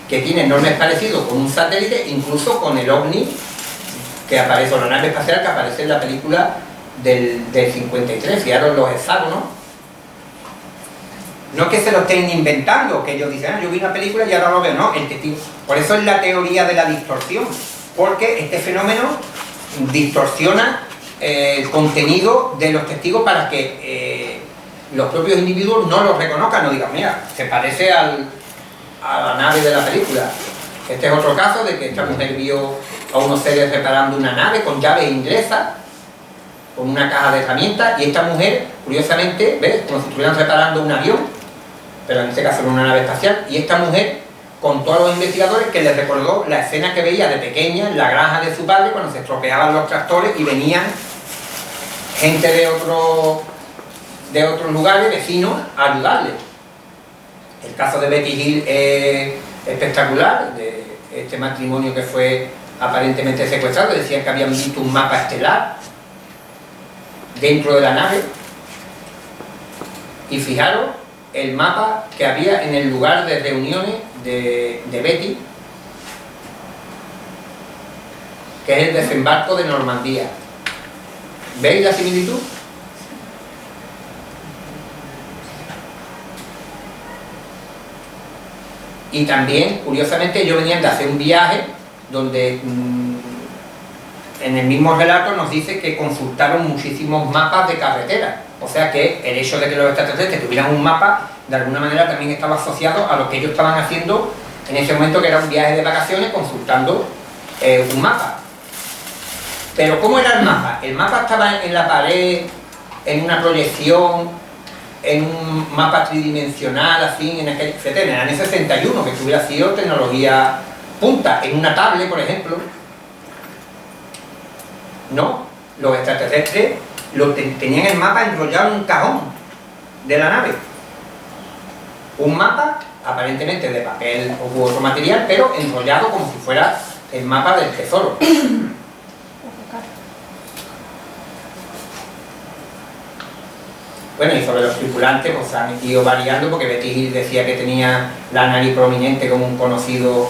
S4: que tiene enormes parecidos con un satélite, incluso con el ovni que aparece, o la nave espacial que aparece en la película del 53, fijaros los hexágonos. No es que se lo estén inventando, que ellos dicen, yo vi una película y ahora lo veo, no, el testigo. Por eso es la teoría de la distorsión, porque este fenómeno distorsiona el contenido de los testigos para que los propios individuos no los reconozcan, no digan, mira, se parece a la nave de la película. Este es otro caso de que esta mujer vio a unos seres reparando una nave con llaves inglesas, con una caja de herramientas, y esta mujer, curiosamente, ¿ves? Como si estuvieran reparando un avión, pero en este caso era una nave espacial, y esta mujer contó a los investigadores que les recordó la escena que veía de pequeña en la granja de su padre cuando se estropeaban los tractores y venían gente de otros lugares, vecinos, a ayudarle. El caso de Betty Hill es espectacular, de este matrimonio que fue aparentemente secuestrado, decían que habían visto un mapa estelar dentro de la nave, y fijaros el mapa que había en el lugar de reuniones de Betty, que es el desembarco de Normandía. ¿Veis la similitud? Y también, curiosamente, ellos venían de hacer un viaje donde en el mismo relato nos dice que consultaron muchísimos mapas de carretera. O sea que el hecho de que los extraterrestres tuvieran un mapa, de alguna manera también estaba asociado a lo que ellos estaban haciendo en ese momento, que era un viaje de vacaciones, consultando un mapa. Pero ¿cómo era el mapa? El mapa estaba en la pared, en una proyección, en un mapa tridimensional, así, en aquel, etc. En el año 61, que hubiera sido tecnología punta, en una tablet, por ejemplo. No, los extraterrestres tenían el mapa enrollado en un cajón de la nave. Un mapa, aparentemente de papel u otro material, pero enrollado como si fuera el mapa del tesoro. Bueno, y sobre los tripulantes, pues se han ido variando, porque Betty decía que tenía la nariz prominente como un conocido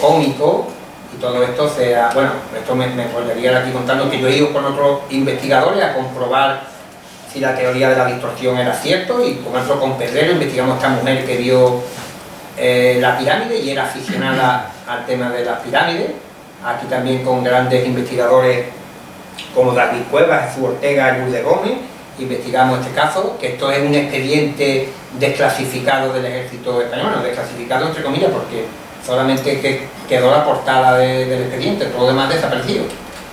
S4: cómico, y todo esto bueno, esto me podría aquí contando que yo he ido con otros investigadores a comprobar si la teoría de la distorsión era cierto, y por ejemplo con Pedrero investigamos a esta mujer que vio la pirámide y era aficionada al tema de las pirámides. Aquí también con grandes investigadores como David Cuevas, Jesús Ortega y Luz de Gómez, investigamos este caso, que esto es un expediente desclasificado del ejército español, bueno, desclasificado entre comillas porque solamente quedó la portada del expediente, todo lo demás desaparecido.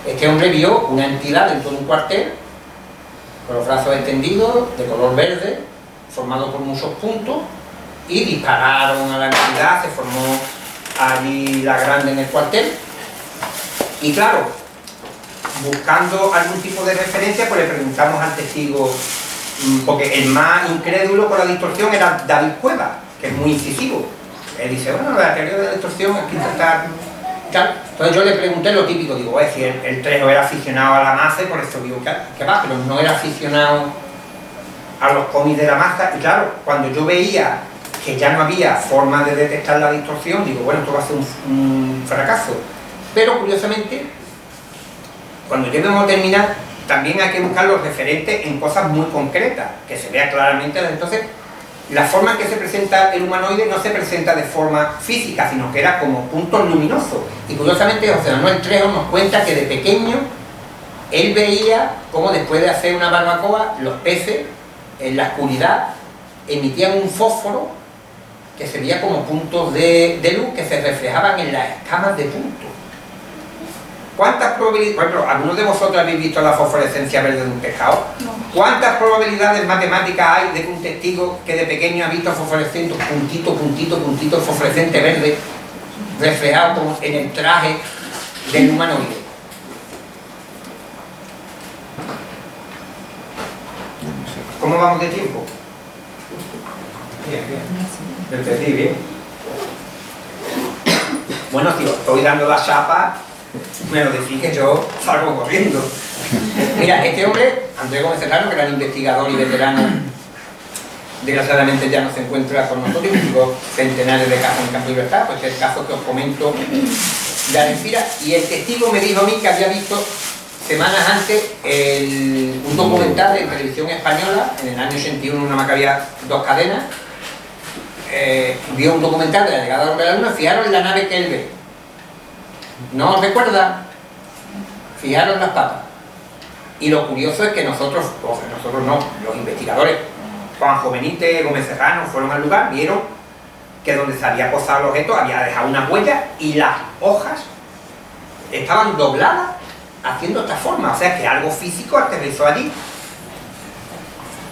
S4: Este hombre vio una entidad dentro de un cuartel, con los brazos extendidos, de color verde, formado por muchos puntos, y dispararon a la entidad, se formó allí la grande en el cuartel, y claro, buscando algún tipo de referencia, pues le preguntamos al testigo, porque el más incrédulo con la distorsión era David Cuevas, que es muy incisivo. Él dice, bueno, la teoría de la distorsión hay que intentar... Entonces yo le pregunté lo típico, digo, si el Trejo era aficionado a la masa, y por eso digo que va, pero no era aficionado a los cómics de la masa, y claro, cuando yo veía que ya no había forma de detectar la distorsión, digo, bueno, esto va a ser un fracaso. Pero curiosamente, cuando lleguemos a terminar, también hay que buscar los referentes en cosas muy concretas, que se vea claramente. Entonces, la forma en que se presenta el humanoide no se presenta de forma física, sino que era como puntos luminosos. Y curiosamente, José Manuel Trejo nos cuenta que de pequeño él veía cómo después de hacer una barbacoa, los peces en la oscuridad emitían un fósforo que se veía como puntos de luz que se reflejaban en las escamas de puntos. ¿Cuántas probabilidades, por ejemplo, algunos de vosotros habéis visto la fosforescencia verde de un pescado?
S2: No.
S4: ¿Cuántas probabilidades matemáticas hay de que un testigo que de pequeño ha visto fosforescente, puntito fosforescente verde, reflejado como en el traje del humanoide? ¿Cómo vamos de tiempo? Bien, bien. Entendí bien. Bueno, tío, estoy dando la chapa. Me lo decís que yo salgo corriendo. Mira, este hombre, Andrés Gómez Serrano, que era el investigador y veterano, desgraciadamente ya no se encuentra con nosotros, investigó centenares de casos en Campo de Libertad, pues el caso que os comento de Algeciras, y el testigo me dijo a mí que había visto semanas antes un documental de televisión española, en el año 81, nada más que había 2 cadenas, vio un documental de la llegada del hombre a la luna. Fijaros en la nave que él ve. ¿No os recuerda? Fijaros las patas. Y lo curioso es que nosotros no, los investigadores, Juanjo Benítez, Gómez Serrano, fueron al lugar, vieron que donde se había posado el objeto había dejado una huella y las hojas estaban dobladas haciendo esta forma, o sea que algo físico aterrizó allí.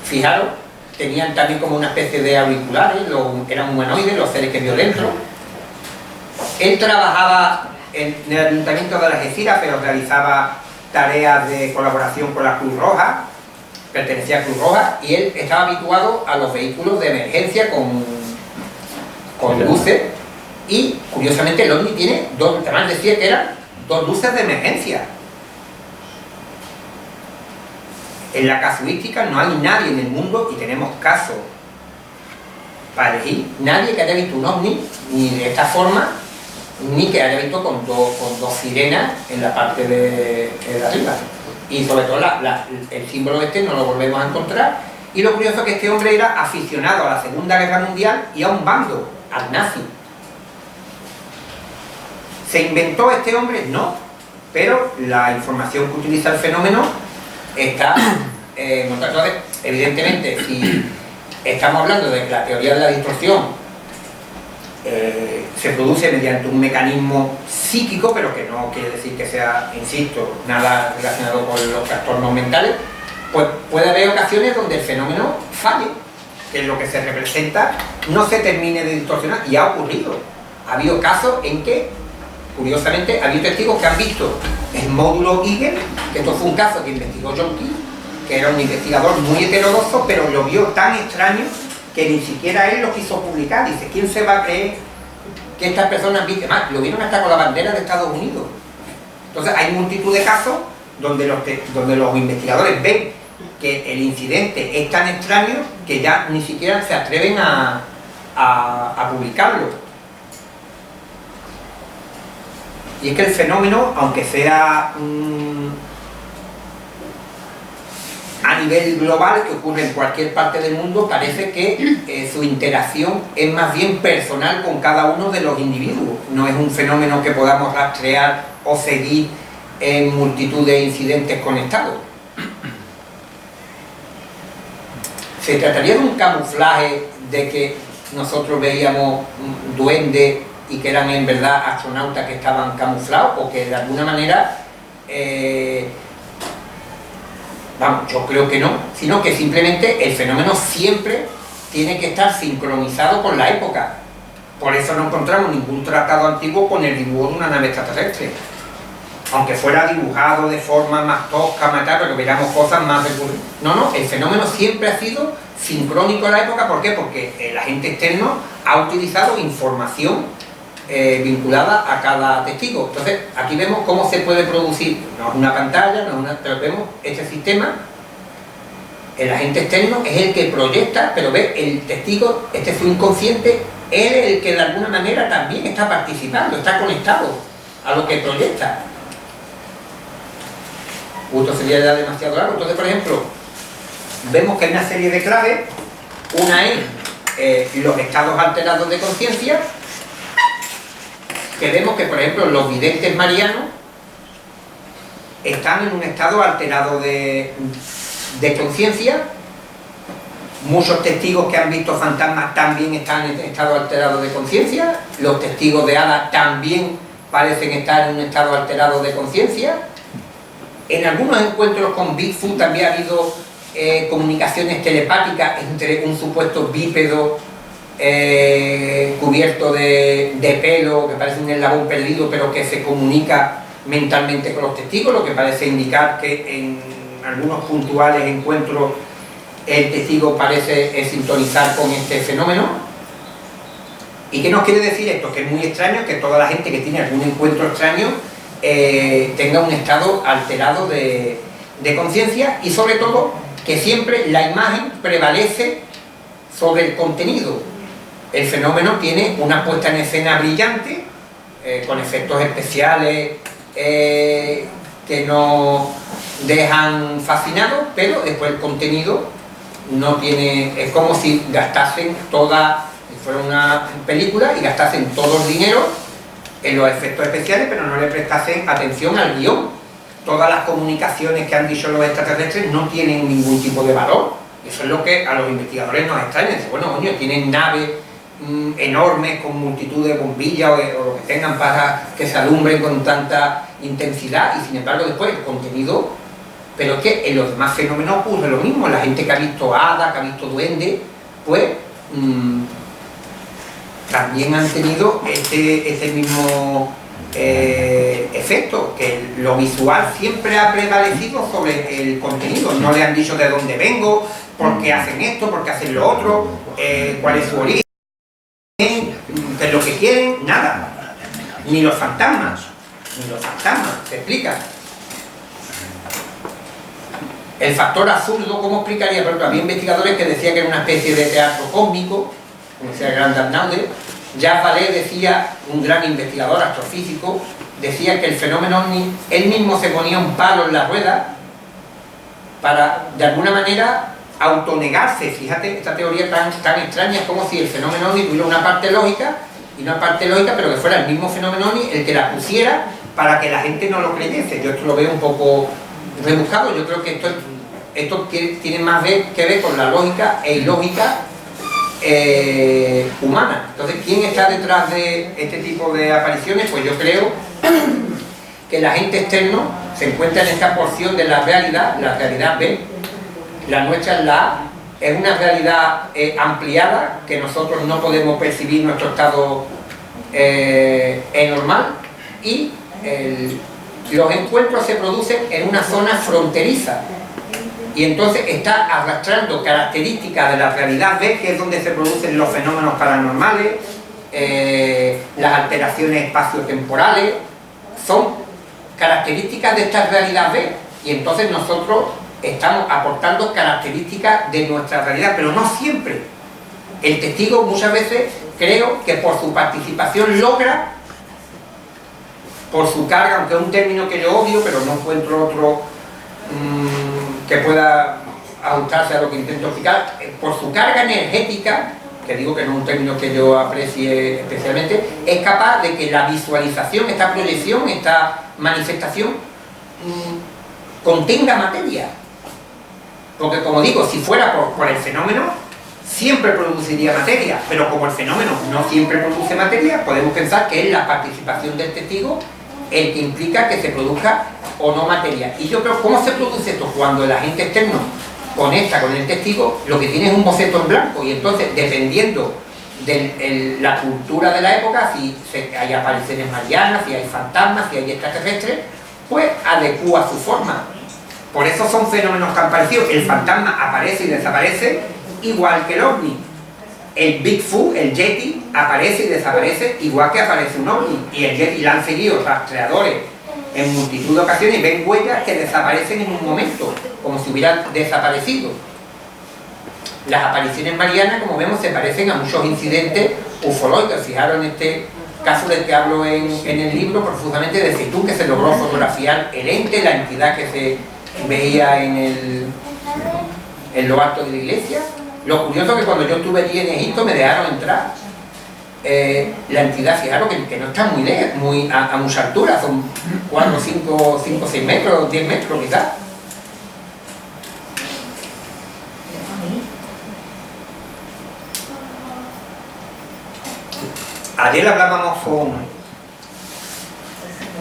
S4: Fijaros, tenían también como una especie de auriculares, eran humanoides los seres que vio dentro. Él trabajaba en el Ayuntamiento de Algeciras, pero realizaba tareas de colaboración con la Cruz Roja, pertenecía a Cruz Roja, y él estaba habituado a los vehículos de emergencia con luces, y curiosamente el ovni tiene dos, además decía que eran 2 luces de emergencia. En la casuística no hay nadie en el mundo, y tenemos casos para elegir, nadie que haya visto un ovni, ni de esta forma, ni que haya visto con dos sirenas en la parte de arriba. Y sobre todo el símbolo este no lo volvemos a encontrar. Y lo curioso es que este hombre era aficionado a la Segunda Guerra Mundial y a un bando, al nazi. ¿Se inventó este hombre? No. Pero la información que utiliza el fenómeno está montada. Entonces, evidentemente, si estamos hablando de que la teoría de la distorsión se produce mediante un mecanismo psíquico, pero que no quiere decir que sea, insisto, nada relacionado con los trastornos mentales, pues puede haber ocasiones donde el fenómeno falle, que lo que se representa no se termine de distorsionar, y ha ocurrido. Ha habido casos en que, curiosamente, ha habido testigos que han visto el módulo Eagle, que esto fue un caso que investigó John Key, que era un investigador muy heterodoxo, pero lo vio tan extraño que ni siquiera él lo quiso publicar. Dice, ¿quién se va a creer que estas personas visten? Más, lo vieron hasta con la bandera de Estados Unidos. Entonces hay multitud de casos donde los investigadores ven que el incidente es tan extraño que ya ni siquiera se atreven a publicarlo. Y es que el fenómeno, aunque sea a nivel global, que ocurre en cualquier parte del mundo, parece que su interacción es más bien personal con cada uno de los individuos. No es un fenómeno que podamos rastrear o seguir en multitud de incidentes conectados. ¿Se trataría de un camuflaje de que nosotros veíamos duendes y que eran en verdad astronautas que estaban camuflados, o que de alguna manera, vamos, yo creo que no, sino que simplemente el fenómeno siempre tiene que estar sincronizado con la época? Por eso no encontramos ningún tratado antiguo con el dibujo de una nave extraterrestre, aunque fuera dibujado de forma más tosca, más tal, pero veamos cosas más recurrentes. No, el fenómeno siempre ha sido sincrónico a la época. ¿Por qué? Porque el agente externo ha utilizado información vinculada a cada testigo. Entonces, aquí vemos cómo se puede producir, no es una pantalla, pero vemos este sistema. El agente externo es el que proyecta, pero ve, el testigo, este es su inconsciente, él es el que de alguna manera también está participando, está conectado a lo que proyecta. Esto sería ya demasiado largo. Entonces, por ejemplo, vemos que hay una serie de claves. Una es los estados alterados de conciencia, que vemos que, por ejemplo, los videntes marianos están en un estado alterado de conciencia. Muchos testigos que han visto fantasmas también están en estado alterado de conciencia. Los testigos de hadas también parecen estar en un estado alterado de conciencia. En algunos encuentros con Bigfoot también ha habido comunicaciones telepáticas entre un supuesto bípedo cubierto de pelo, que parece un eslabón perdido, pero que se comunica mentalmente con los testigos, lo que parece indicar que en algunos puntuales encuentros el testigo parece sintonizar con este fenómeno. ¿Y qué nos quiere decir esto? Que es muy extraño que toda la gente que tiene algún encuentro extraño tenga un estado alterado de conciencia, y sobre todo que siempre la imagen prevalece sobre el contenido. El fenómeno tiene una puesta en escena brillante, con efectos especiales que nos dejan fascinados, pero después el contenido no tiene, es como si gastasen fuera una película y gastasen todo el dinero en los efectos especiales, pero no le prestasen atención al guión. Todas las comunicaciones que han dicho los extraterrestres no tienen ningún tipo de valor. Eso es lo que a los investigadores nos extraña. Dicen, bueno, coño, tienen naves enormes con multitud de bombillas o lo que tengan para que se alumbren con tanta intensidad, y sin embargo después el contenido. Pero es que en los demás fenómenos ocurre lo mismo. La gente que ha visto hadas, que ha visto duendes, pues también han tenido este mismo efecto, que lo visual siempre ha prevalecido sobre el contenido. No le han dicho de dónde vengo, por qué hacen esto, por qué hacen lo otro, cuál es su origen, qué es lo que quieren, nada. Ni los fantasmas, se explica. El factor absurdo, ¿cómo explicaría? Pero había investigadores que decían que era una especie de teatro cósmico, como decía Grandad Naude. Jacques Vallée decía, un gran investigador astrofísico, decía que el fenómeno ovni, él mismo se ponía un palo en la rueda para, de alguna manera, autonegarse. Fíjate, esta teoría tan extraña, es como si el fenómeno ovni tuviera una parte lógica, pero que fuera el mismo fenómeno ovni el que la pusiera para que la gente no lo creyese. Yo esto lo veo un poco rebuscado. Yo creo que esto tiene más que ver con la lógica e ilógica humana. Entonces, ¿quién está detrás de este tipo de apariciones? Pues yo creo que el agente externo se encuentra en esta porción de la realidad B. La nuestra es la A. Es una realidad ampliada, que nosotros no podemos percibir nuestro estado normal, y los encuentros se producen en una zona fronteriza, y entonces está arrastrando características de la realidad B, que es donde se producen los fenómenos paranormales, las alteraciones espaciotemporales, son características de esta realidad B, y entonces nosotros estamos aportando características de nuestra realidad, pero no siempre. El testigo muchas veces creo que por su participación logra, por su carga, aunque es un término que yo odio, pero no encuentro otro que pueda ajustarse a lo que intento explicar, por su carga energética, que digo que no es un término que yo aprecie especialmente, es capaz de que la visualización, esta proyección, esta manifestación contenga materia. Porque como digo, si fuera por el fenómeno, siempre produciría materia, pero como el fenómeno no siempre produce materia, podemos pensar que es la participación del testigo el que implica que se produzca o no materia. Y yo creo, ¿cómo se produce esto? Cuando el agente externo conecta con el testigo, lo que tiene es un boceto en blanco, y entonces, dependiendo de la cultura de la época, si hay apariciones marianas, si hay fantasmas, si hay extraterrestres, pues adecúa su forma. Por eso son fenómenos tan parecidos. El fantasma aparece y desaparece igual que el ovni. El Bigfoot, el Yeti, aparece y desaparece igual que aparece un ovni. Y el Yeti la han seguido rastreadores en multitud de ocasiones y ven huellas que desaparecen en un momento, como si hubieran desaparecido. Las apariciones marianas, como vemos, se parecen a muchos incidentes ufológicos. Fijaros en este caso del que hablo en el libro profusamente, de Zeitún, que se logró fotografiar el ente, la entidad que se veía en lo alto de la iglesia. Lo curioso es que cuando yo estuve allí en Egipto me dejaron entrar. La entidad, fijaros que no está muy lejos, a mucha altura, son 4, 5, 6 metros, 10 metros quizás. Ayer hablábamos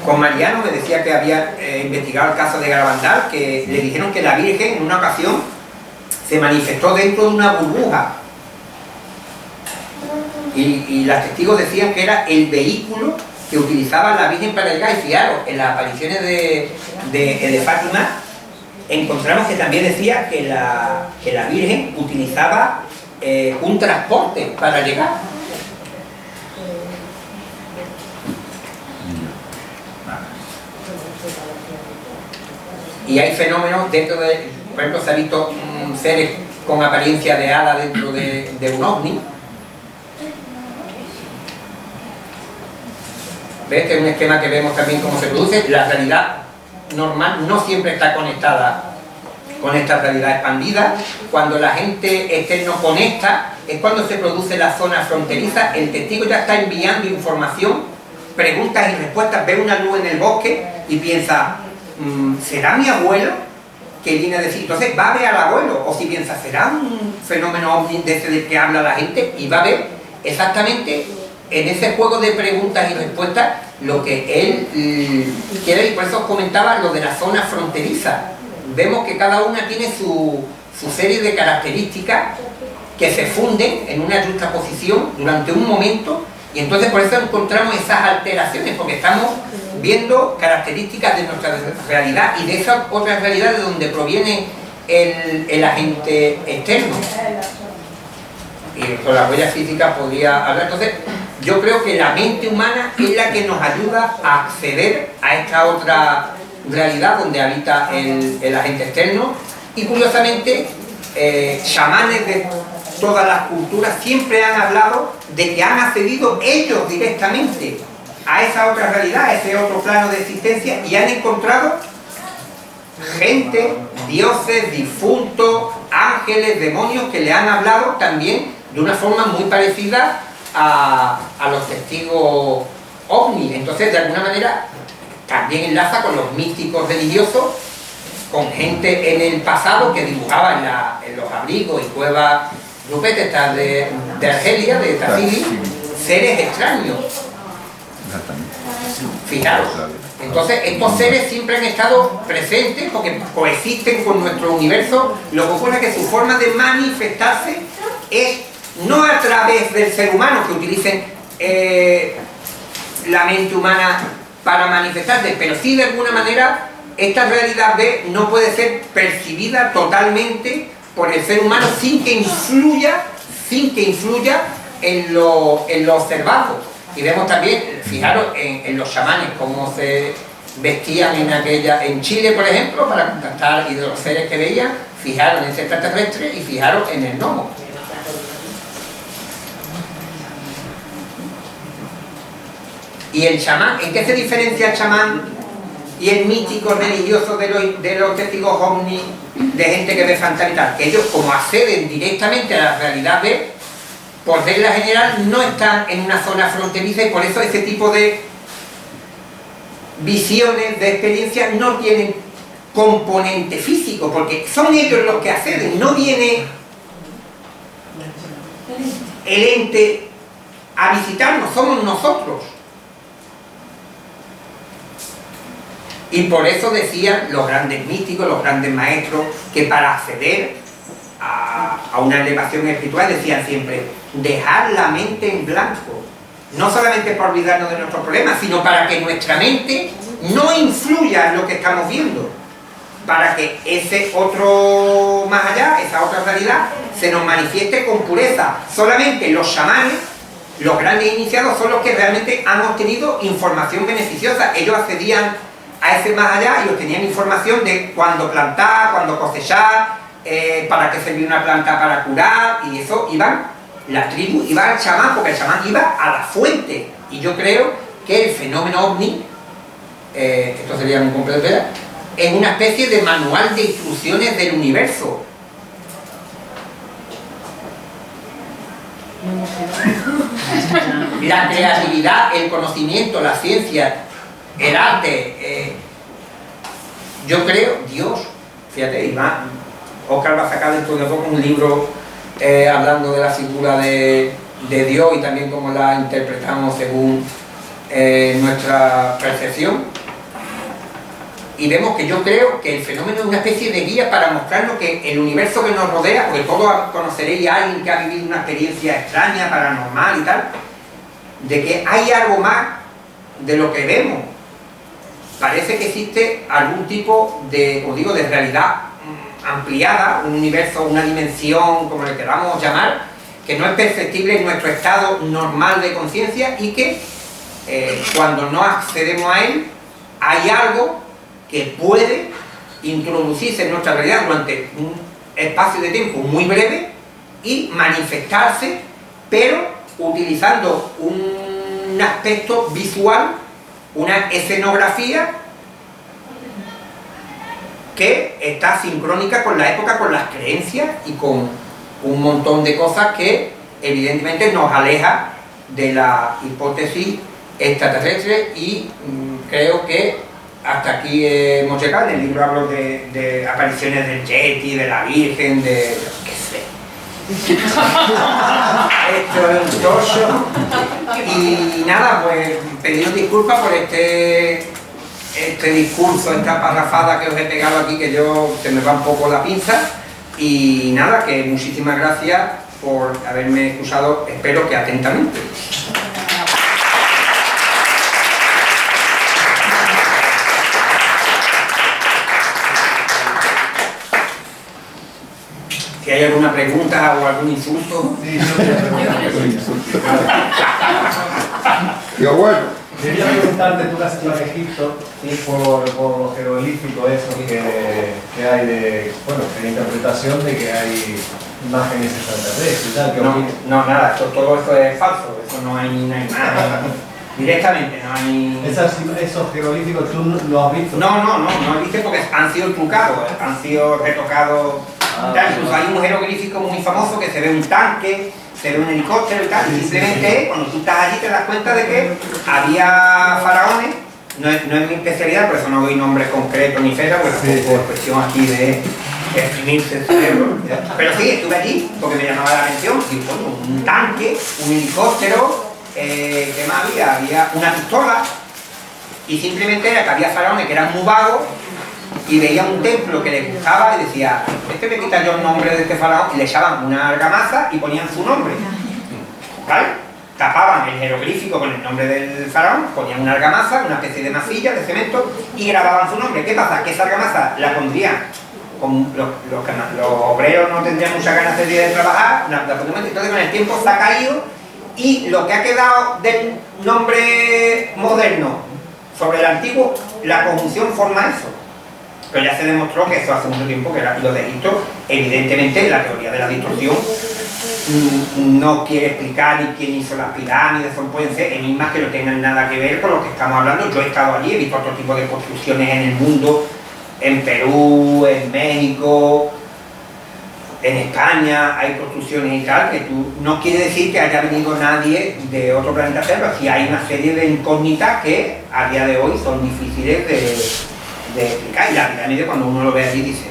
S4: con Mariano, me decía que había investigado el caso de Garabandal, que le dijeron que la Virgen en una ocasión se manifestó dentro de una burbuja. Y los testigos decían que era el vehículo que utilizaba la Virgen para llegar. Y fijaros, en las apariciones de Fátima encontramos que también decía que la Virgen utilizaba un transporte para llegar. Y hay fenómenos dentro de, por ejemplo, se ha visto seres con apariencia de hada dentro de un ovni. ¿Ves? Que es un esquema que vemos también cómo se produce. La realidad normal no siempre está conectada con esta realidad expandida. Cuando la gente externo conecta, es cuando se produce la zona fronteriza. El testigo ya está enviando información, preguntas y respuestas, ve una luz en el bosque y piensa, ¿será mi abuelo que viene a decir? Entonces va a ver al abuelo, o si piensa, ¿será un fenómeno ovni de ese del que habla la gente? Y va a ver exactamente en ese juego de preguntas y respuestas lo que él quiere, y por eso os comentaba lo de la zona fronteriza. Vemos que cada una tiene su serie de características que se funden en una juxtaposición durante un momento, y entonces por eso encontramos esas alteraciones, porque estamos viendo características de nuestra realidad y de esa otra realidad de donde proviene el agente externo. Y con las huellas físicas podría hablar. Entonces, yo creo que la mente humana es la que nos ayuda a acceder a esta otra realidad donde habita el agente externo. Y curiosamente, chamanes de todas las culturas siempre han hablado de que han accedido ellos directamente a esa otra realidad, a ese otro plano de existencia, y han encontrado gente, dioses, difuntos, ángeles, demonios, que le han hablado también de una forma muy parecida a los testigos ovni. Entonces, de alguna manera, también enlaza con los místicos religiosos, con gente en el pasado que dibujaba en los abrigos y cuevas rupestres de Argelia, de Tafili, seres extraños. Fijaros. Entonces, estos seres siempre han estado presentes porque coexisten con nuestro universo. Lo que ocurre es que su forma de manifestarse es no a través del ser humano, que utilicen la mente humana para manifestarse, pero sí de alguna manera esta realidad B no puede ser percibida totalmente por el ser humano sin que influya en lo observado. Y vemos también, fijaros, en los chamanes, cómo se vestían en Chile, por ejemplo, para contactar, y de los seres que veían, fijaron en ese extraterrestre y fijaron en el gnomo. Y el chamán, ¿en qué se diferencia el chamán y el místico religioso de los testigos ovni, de gente que ve fantasmas y tal? Que ellos, como acceden directamente a la realidad B, por regla general no están en una zona fronteriza, y por eso ese tipo de visiones, de experiencias, no tienen componente físico, porque son ellos los que acceden, no viene el ente a visitarnos, somos nosotros. Y por eso decían los grandes místicos, los grandes maestros, que para acceder a una elevación espiritual decían siempre, dejar la mente en blanco, no solamente para olvidarnos de nuestros problemas, sino para que nuestra mente no influya en lo que estamos viendo, para que ese otro más allá, esa otra realidad, se nos manifieste con pureza. Solamente los chamanes, los grandes iniciados, son los que realmente han obtenido información beneficiosa. Ellos accedían a ese más allá y obtenían información de cuándo plantar, cuándo cosechar, para qué servía una planta para curar, y eso iban, la tribu iba al chamán, porque el chamán iba a la fuente. Y yo creo que el fenómeno ovni, esto sería muy completo, es una especie de manual de instrucciones del universo. La creatividad, el conocimiento, la ciencia, el arte, yo creo, Dios, fíjate, Oscar va a sacar dentro de poco un libro hablando de la figura de Dios y también cómo la interpretamos según nuestra percepción. Y vemos que yo creo que el fenómeno es una especie de guía para mostrarnos que el universo que nos rodea, porque todos conoceréis a alguien que ha vivido una experiencia extraña, paranormal y tal, de que hay algo más de lo que vemos. Parece que existe algún tipo de, como digo, de realidad ampliada, un universo, una dimensión, como le queramos llamar, que no es perceptible en nuestro estado normal de conciencia, y que cuando no accedemos a él, hay algo que puede introducirse en nuestra realidad durante un espacio de tiempo muy breve y manifestarse, pero utilizando un aspecto visual, una escenografía que está sincrónica con la época, con las creencias y con un montón de cosas que evidentemente nos aleja de la hipótesis extraterrestre. Y creo que hasta aquí hemos llegado. En el libro hablo de apariciones del Yeti, de la Virgen, de... qué sé. Esto es un tocho. Y nada, pues pediros disculpas por este discurso, esta parrafada que os he pegado aquí, que se me va un poco la pinza. Y nada, que muchísimas gracias por haberme escuchado, espero que atentamente. Si hay alguna pregunta o algún insulto.
S3: Sí, yo tengo un insulto. Yo bueno.
S5: Quería preguntarte, tú que has estado en Egipto, y por lo jeroglífico eso que hay de, bueno, de interpretación de que hay imágenes extraterrestres y tal.
S4: No, nada, todo eso es falso, eso no hay nada. Directamente, no hay...
S5: ¿Esos jeroglíficos tú lo has visto?
S4: No he visto porque han sido trucados, han sido retocados. Incluso hay un jeroglífico muy famoso que se ve un tanque, se ve un helicóptero y tal, y simplemente cuando tú estás allí te das cuenta de que había faraones. No es mi especialidad, por eso no doy nombres concretos ni fechas, porque por cuestión aquí de exprimirse el cerebro. Pero sí, estuve allí porque me llamaba la atención, y bueno, un tanque, un helicóptero, ¿qué más había? Había una pistola, y simplemente era que había faraones que eran muy vagos y veían un templo que les gustaba y decía, me quita yo el nombre de este faraón, y le echaban una argamasa y ponían su nombre, ¿vale? Tapaban el jeroglífico con el nombre del faraón, ponían una argamasa, una especie de masilla de cemento, y grababan su nombre. ¿Qué pasa? Que esa argamasa la pondrían, con los obreros no tendrían muchas ganas de trabajar, entonces con el tiempo se ha caído, y lo que ha quedado del nombre moderno Sobre el antiguo, la conjunción forma eso. Pero ya se demostró que eso hace mucho tiempo, que los de Egipto, evidentemente la teoría de la distorsión no quiere explicar ni quién hizo las pirámides, pueden ser enigmas que no tengan nada que ver con lo que estamos hablando. Yo he estado allí, he visto otro tipo de construcciones en el mundo, en Perú, en México, en España, hay construcciones y tal, que tú no quiere decir que haya venido nadie de otro planeta Tierra, sí hay una serie de incógnitas que a día de hoy son difíciles de explicar. Y la pirámide, cuando uno lo ve allí, dice,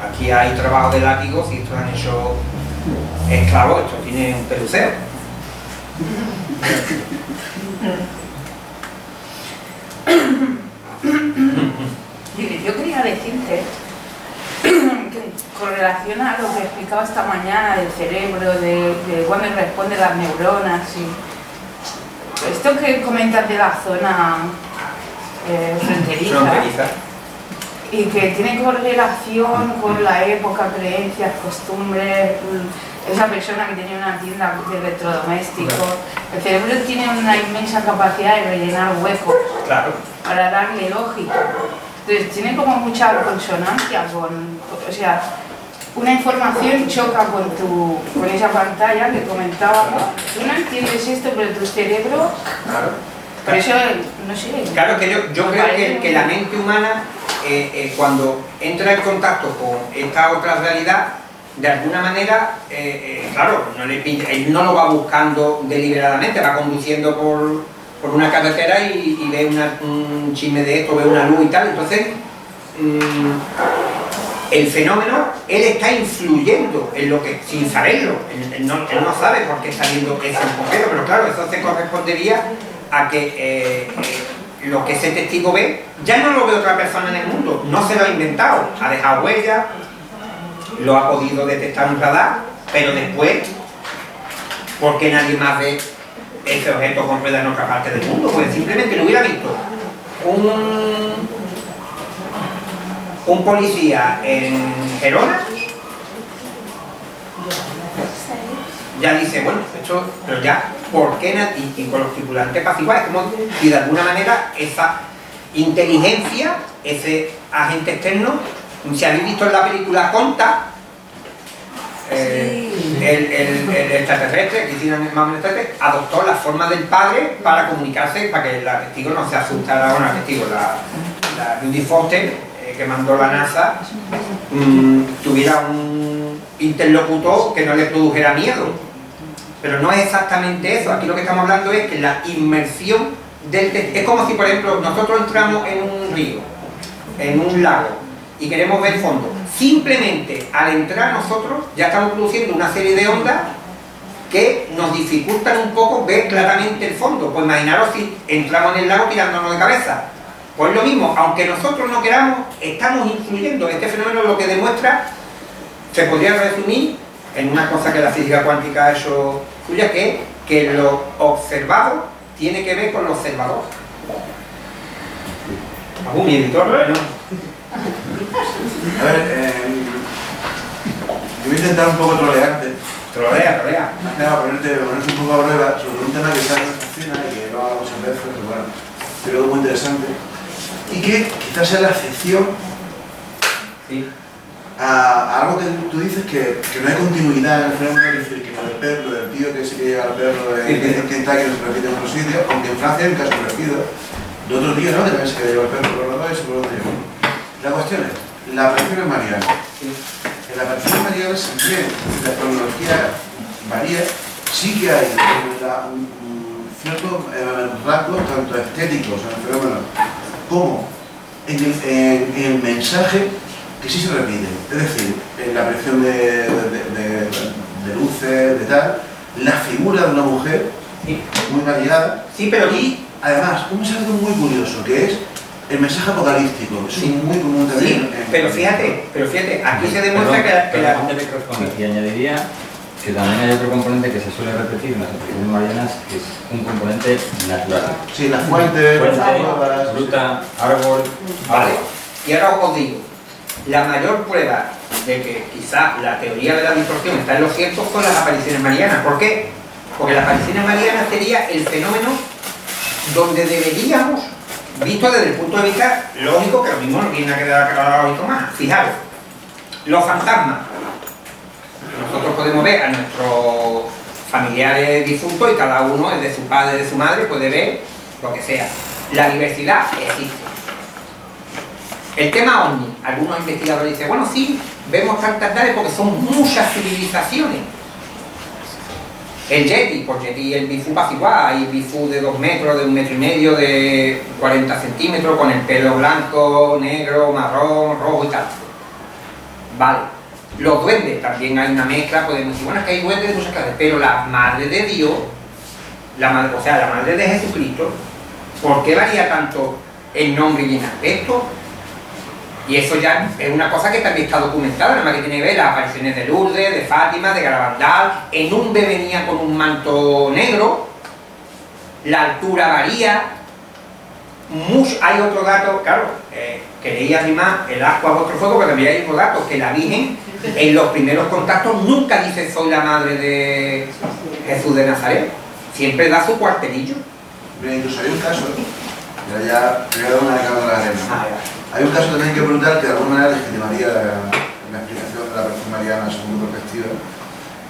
S4: aquí hay trabajo de látigos y estos han hecho esclavos, esto tiene un peluceo.
S6: Yo quería decirte que con relación a lo que explicaba esta mañana del cerebro, de cuando responden las neuronas y esto que comentas de la zona fronteriza y que tiene correlación con la época, creencias, costumbres, esa persona que tenía una tienda de electrodomésticos, el cerebro tiene una inmensa capacidad de rellenar huecos,
S4: claro,
S6: para darle lógica. Entonces tiene como mucha consonancia o sea, una información choca con esa pantalla que comentábamos. Tú no entiendes esto, pero tu cerebro...
S4: claro.
S6: Por eso, no sé...
S4: Claro que yo creo que la mente humana, cuando entra en contacto con esta otra realidad, de alguna manera, claro, él no lo va buscando deliberadamente, va conduciendo por una carretera y ve un chisme de esto, ve una luz y tal. Entonces, el fenómeno, él está influyendo en lo que, sin saberlo, él no sabe por qué está viendo eso en concreto, pero claro, eso se correspondería a que lo que ese testigo ve, ya no lo ve otra persona en el mundo, no se lo ha inventado, ha dejado huella, lo ha podido detectar un radar, pero después, ¿por qué nadie más ve ese objeto con rueda en otra parte del mundo? Pues simplemente lo hubiera visto un policía en Gerona, ya dice, bueno, esto, pero ya, ¿por qué y con los tripulantes pasivos? Es como si de alguna manera esa inteligencia, ese agente externo, si habéis visto en la película Contact, el extraterrestre, que tiene más o menos extraterrestre, adoptó la forma del padre para comunicarse, para que la testigo no se asustara, bueno, la testigo, la Judy Foster, que mandó la NASA, tuviera un interlocutor que no le produjera miedo. Pero no es exactamente eso. Aquí lo que estamos hablando es que la inmersión del testigo, es como si, por ejemplo, nosotros entramos en un río, en un lago, y queremos ver fondo. Simplemente al entrar nosotros ya estamos produciendo una serie de ondas que nos dificultan un poco ver claramente el fondo. Pues imaginaros si entramos en el lago tirándonos de cabeza. Pues lo mismo, aunque nosotros no queramos, estamos influyendo. Este fenómeno lo que demuestra, se podría resumir en una cosa que la física cuántica ha hecho suya, que lo observado tiene que ver con lo observador. ¿Algún mi editor? ¿No?
S3: A ver, yo voy a intentar un poco trolearte.
S4: Trolea.
S3: No, ponerte un poco a prueba sobre un tema que está en nuestra oficina y que lo hago muchas veces, pero bueno, creo que es muy interesante. Y que quizás sea la excepción a algo que tú dices que no hay continuidad en el fenómeno, es decir, que con el perro, del tío que sí que lleva al perro en Kentucky no se repite en otro sitio, aunque en Francia hay un caso parecido de otro tío, ¿no?, que también se quería llevar el perro por los dos y se por otro tío. La cuestión es, la aparición es mariana. En la aparición mariana, si bien la cronología varía, sí que hay ciertos rasgos tanto estéticos en el fenómeno como en el mensaje que sí se repite. Es decir, en la aparición de luces, de tal, la figura de una mujer muy variada, y además un mensaje muy curioso que es el mensaje apocalíptico, que es muy común también.
S4: Pero fíjate, aquí se demuestra que la...
S7: Y añadiría que también hay otro componente que se suele repetir en las apariciones marianas, que es un componente natural.
S3: Sí, la fuente,
S7: fruta, árbol...
S4: Vale, y ahora os digo, la mayor prueba de que quizás la teoría de la distorsión está en lo cierto son las apariciones marianas. ¿Por qué? Porque las apariciones marianas sería el fenómeno donde deberíamos visto desde el punto de vista lógico, que lo mismo no tiene que quedar lógico más. Fijaros, los fantasmas. Nosotros podemos ver a nuestros familiares difuntos y cada uno, el de su padre, de su madre, puede ver lo que sea. La diversidad existe. El tema ovni, algunos investigadores dicen, bueno, sí, vemos tantas tales porque son muchas civilizaciones. El Yeti, por Yeti el Bifú pasa igual, hay Bifú de 2 metros, de 1,5 metros, de 40 centímetros, con el pelo blanco, negro, marrón, rojo y tal. Vale. Los duendes, también hay una mezcla, podemos decir, bueno, es que hay duendes de muchas clases, pero la Madre de Dios, la Madre de Jesucristo, ¿por qué varía tanto el nombre y el aspecto? Y eso ya es una cosa que también está documentada, nada más que tiene que ver las apariciones de Lourdes, de Fátima, de Garabandal. En un bebé venía con un manto negro, la altura varía. Hay otro dato, claro, que leía más el agua a otro fuego, pero también hay otro dato, que la Virgen en los primeros contactos nunca dice soy la madre de Jesús de Nazaret, siempre da su cuartelillo.
S3: Mira, incluso hay un caso, ya voy a dar una de cada una de las arenas. Hay un caso también que preguntar que de alguna manera legitimaría la explicación de la aparición mariana según mi perspectiva,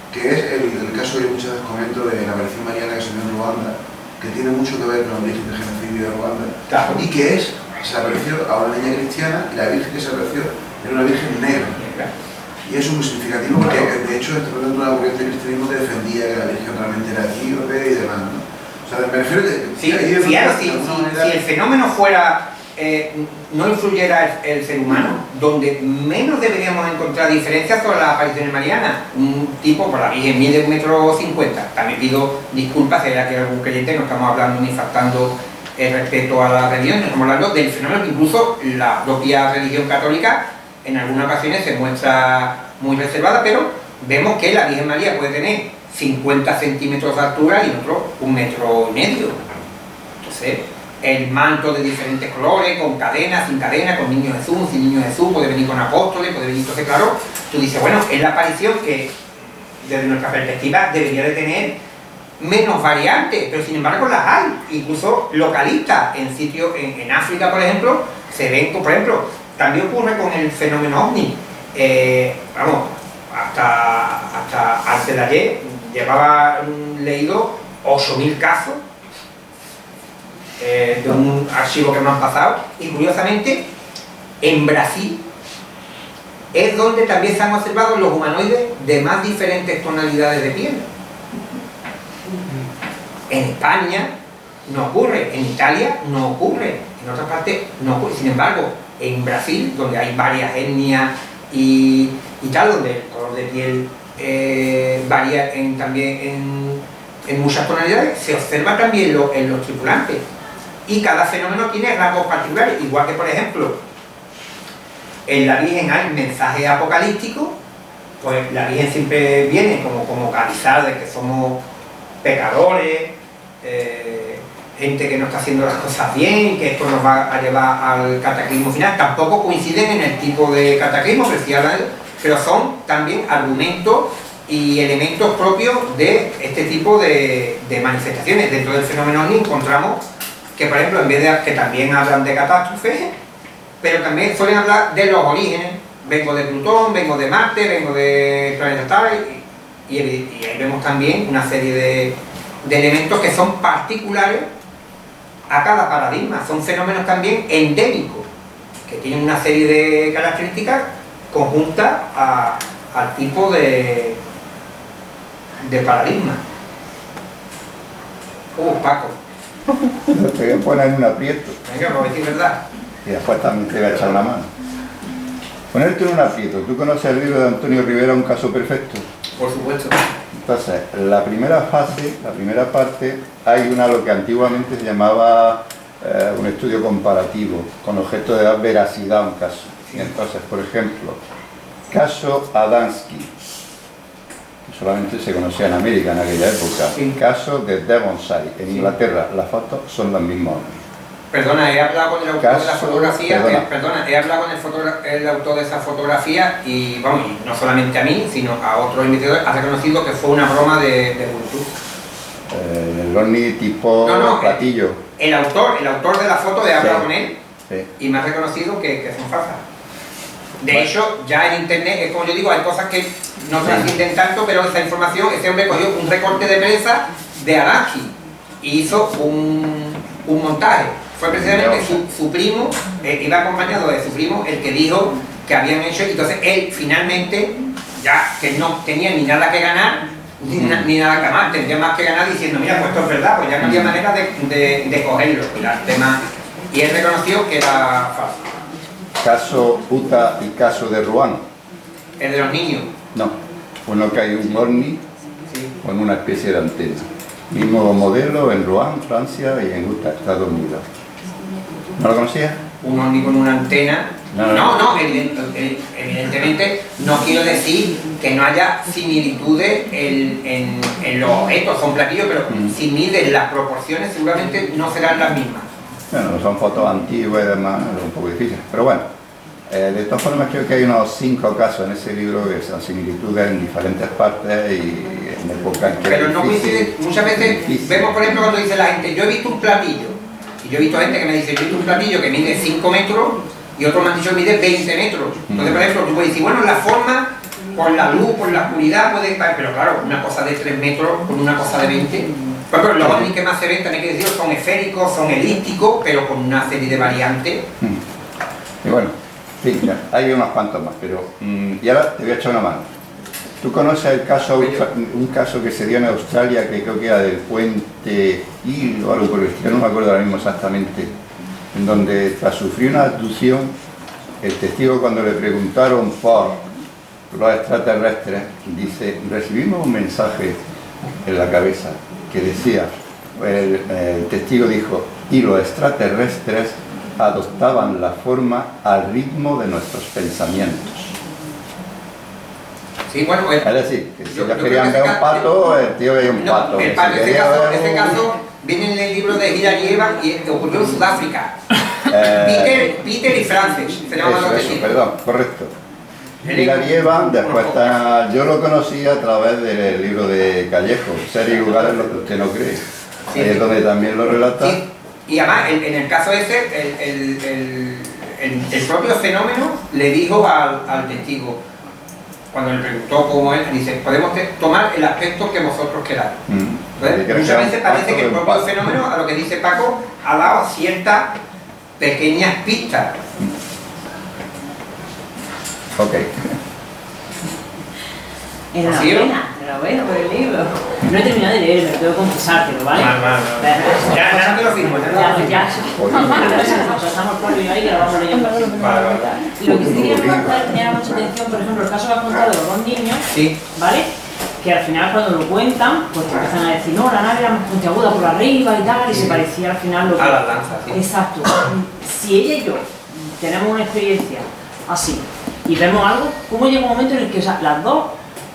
S3: que es el caso que yo muchas veces comento de la aparición mariana que se dio en Ruanda, que tiene mucho que ver con el origen del genocidio de Ruanda,
S4: Claro.
S3: y que se apareció a una niña cristiana y la virgen que se apareció era una virgen negra. Y eso es muy significativo porque de hecho dentro de una corriente del cristianismo que defendía que la virgen realmente era etíope y demás, ¿no? O sea, me refiero que...
S4: Sí, fijaros, si el fenómeno fuera, no influyera el ser humano, donde menos deberíamos encontrar diferencias sobre las apariciones marianas. Un tipo, por la Virgen mide 1,50 metros, también pido disculpas si hay aquí algún creyente, no estamos hablando ni faltando el respeto a la religión, estamos hablando del fenómeno que incluso la propia religión católica en algunas ocasiones se muestra muy reservada, pero vemos que la Virgen María puede tener 50 centímetros de altura y en otro 1,5 metros. Entonces, el manto de diferentes colores, con cadena, sin cadena, con niño Jesús, sin niño Jesús, puede venir con apóstoles, puede venir, entonces claro, tú dices, bueno, es la aparición que desde nuestra perspectiva debería de tener menos variantes, pero sin embargo las hay, incluso localistas, en sitios, en África por ejemplo, se ven, por ejemplo, también ocurre con el fenómeno ovni, vamos, hasta antes de ayer llevaba leído 8.000 casos de un archivo que me han pasado, y curiosamente en Brasil es donde también se han observado los humanoides de más diferentes tonalidades de piel. En España no ocurre, en Italia no ocurre, en otras partes no ocurre. Sin embargo, en Brasil, donde hay varias etnias y tal, donde el color de piel varía también en muchas tonalidades, se observa también en los tripulantes. Y cada fenómeno tiene rasgos particulares, igual que por ejemplo en la Virgen hay mensajes apocalípticos, pues la Virgen siempre viene como avisar de que somos pecadores, gente que no está haciendo las cosas bien, que esto nos va a llevar al cataclismo final. Tampoco coinciden en el tipo de cataclismo, pero son también argumentos y elementos propios de este tipo de manifestaciones. Dentro del fenómeno ovni encontramos que, por ejemplo, en vez de que también hablan de catástrofes, pero también suelen hablar de los orígenes. Vengo de Plutón, vengo de Marte, vengo de planetas tal, y ahí vemos también una serie de elementos que son particulares a cada paradigma. Son fenómenos también endémicos, que tienen una serie de características conjuntas al tipo de paradigma. Paco.
S8: Te voy a poner en un aprieto.
S4: Venga, pues decir verdad.
S8: Y después también te voy a echar la mano. Ponerte en un aprieto. ¿Tú conoces el libro de Antonio Rivera, Un caso perfecto?
S4: Por supuesto.
S8: Entonces, la primera fase, la primera parte, hay lo que antiguamente se llamaba un estudio comparativo, con objeto de dar veracidad a un caso.
S4: Sí.
S8: Entonces, por ejemplo, caso Adamski, que solamente se conocía en América en aquella época.
S4: Sí.
S8: Caso de Devonshire, en Inglaterra, las fotos son las mismas.
S4: Perdona, he hablado con el autor de la fotografía,
S8: perdona.
S4: he hablado con el autor de esa fotografía y, vamos, y no solamente a mí, sino a otros investigadores, ha reconocido que fue una broma de Bluetooth.
S8: El ovni tipo platillo.
S4: el autor de la foto, he hablado
S8: Sí.
S4: con él
S8: Sí.
S4: y me ha reconocido que son falsas. De hecho, ya en internet, es como yo digo, hay cosas que no trascienden tanto, pero esa información, ese hombre cogió un recorte de prensa de Araski y hizo un montaje. Fue precisamente su primo, iba acompañado de su primo, el que dijo que habían hecho, y entonces él finalmente, ya que no tenía ni nada que ganar, ni nada que amar, tendría más que ganar diciendo, mira, pues esto es verdad, pues ya no había manera de cogerlo. Y él reconoció que era falso.
S8: Caso UTA y caso de Rouen.
S4: El de los niños.
S8: No, uno que hay un ovni
S4: Sí.
S8: con una especie de antena. Mismo modelo en Rouen, Francia, y en Utah, Estados Unidos. ¿No lo conocías?
S4: Un ovni con una antena.
S8: No.
S4: No, evidentemente no quiero decir que no haya similitudes en los objetos, son platillos, pero si miden las proporciones seguramente no serán las mismas.
S8: Bueno, son fotos antiguas y demás, es un poco difícil. Pero bueno, de todas formas creo que hay unos 5 casos en ese libro que son similitudes en diferentes partes y en épocas que
S4: Pero
S8: era
S4: no
S8: difícil,
S4: coincide, muchas veces
S8: difícil.
S4: vemos por ejemplo cuando dice la gente, yo he visto un platillo, y yo he visto gente que me dice, yo he visto un platillo que mide 5 metros y otros me han dicho que mide 20 metros. Entonces por ejemplo tú puedes decir, bueno, la forma, por la luz, por la oscuridad puede estar, pero claro, una cosa de 3 metros con una cosa de 20. Por ejemplo, los ovnis que más se ven, también hay que decirlo, son esféricos, son elípticos, pero con una serie de variantes.
S8: Y bueno, sí, ya, hay unos cuantos más, pero y ahora te voy a echar una mano. ¿Tú conoces el caso, un caso que se dio en Australia, que creo que era del puente Hill o algo por el estilo, no me acuerdo ahora mismo exactamente, en donde tras sufrir una abducción, el testigo cuando le preguntaron por los extraterrestres, dice, recibimos un mensaje en la cabeza que decía, el testigo dijo, y los extraterrestres adoptaban la forma al ritmo de nuestros pensamientos.
S4: Sí, bueno, pues,
S8: Es decir, que si
S4: yo
S8: ellos
S4: creo
S8: querían
S4: que
S8: ver
S4: ese
S8: un pato, el tío veía un pato.
S4: el
S8: Si
S4: pato, ese
S8: quería ver
S4: ese
S8: un-
S4: caso viene en el libro de Hilary Evans y que ocurrió en Sudáfrica. Peter y Francis, se llaman los
S8: Eso,
S4: testigos.
S8: perdón, correcto.
S4: El
S8: Y la
S4: libro.
S8: llevan, después está, yo lo conocí a través del libro de Callejo, Ser y lugares lo que usted no cree.
S4: Sí.
S8: Ahí es donde también lo relata.
S4: Sí, y además en el caso ese, el propio fenómeno le dijo al testigo, cuando le preguntó cómo es, dice, podemos tomar el aspecto que vosotros queráis. Entonces,
S8: Creo que
S4: muchas
S8: era un
S4: veces parece
S8: pato
S4: que el
S8: de un
S4: propio
S8: pato.
S4: fenómeno, a lo que dice Paco, ha dado ciertas pequeñas pistas.
S8: Ok.
S2: Enhorabuena por el libro. No he terminado de leer, me lo tengo que confesártelo, ¿vale?
S4: Ya no te lo firmo, ya no te lo firmo.
S2: Ya. Estamos por el ahí que lo vamos leyendo.
S4: Vale.
S2: Y lo que sí quería preguntar, me llama mucha atención, por ejemplo, el caso que has contado de los 2 niños,
S4: Sí.
S2: ¿vale? Que al final cuando lo cuentan, pues te empiezan a decir, no, la nave era más puntiaguda por arriba y tal, y se parecía al final lo que...
S4: A las lanzas, sí.
S2: Exacto. Si ella y yo tenemos una experiencia así y vemos algo, ¿cómo llega un momento en el que, o sea, las dos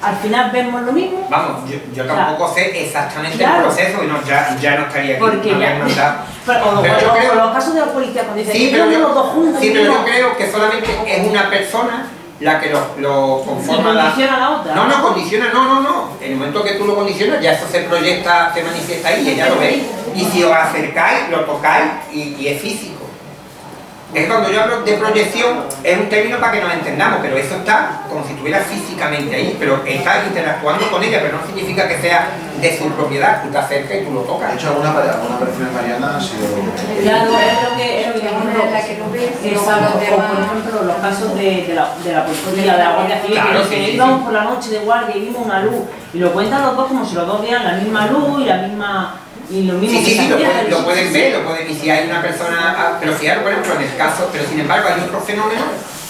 S2: al final vemos lo mismo?
S4: Vamos, yo tampoco sé exactamente
S2: Claro.
S4: el proceso y no, ya no estaría aquí.
S2: Porque
S4: no
S2: ya...
S4: habría mandado.
S2: Pero
S4: yo creo-
S2: los casos de la policía, cuando dicen,
S4: Sí,
S2: "Yo
S4: pero
S2: los dos juntos,
S4: sí, pero
S2: no".
S4: yo creo que solamente es una persona la que lo conforma.
S2: ¿Y condiciona a la otra?
S4: No condiciona, no. En el momento que tú lo condicionas, ya eso se proyecta, se manifiesta ahí y ella lo ve. Y si os acercáis, lo tocáis y es físico. Es cuando yo hablo de proyección, es un término para que nos entendamos, pero eso está como si estuviera físicamente ahí, pero estás interactuando con ella, pero no significa que sea de su propiedad, tú te acercas y tú lo
S3: De
S4: tocas.
S3: hecho, alguna aparición mariana ha sido...
S2: Claro, es lo que
S6: la que lo ves, y luego
S2: exacto,
S6: los
S2: o
S6: demás.
S2: por ejemplo los casos de la policía, de la Guardia Civil,
S4: Claro,
S2: que dicen,
S4: sí, sí,
S2: íbamos
S4: sí.
S2: por la noche de guardia y vimos una luz, y lo cuentan los dos como si los dos vieran la misma luz y la misma... Y lo mismo
S4: Sí,
S2: que
S4: lo
S2: sabían,
S4: pueden ver, y si hay una persona, pero fijaros por ejemplo en el caso, pero sin embargo hay otros fenómenos,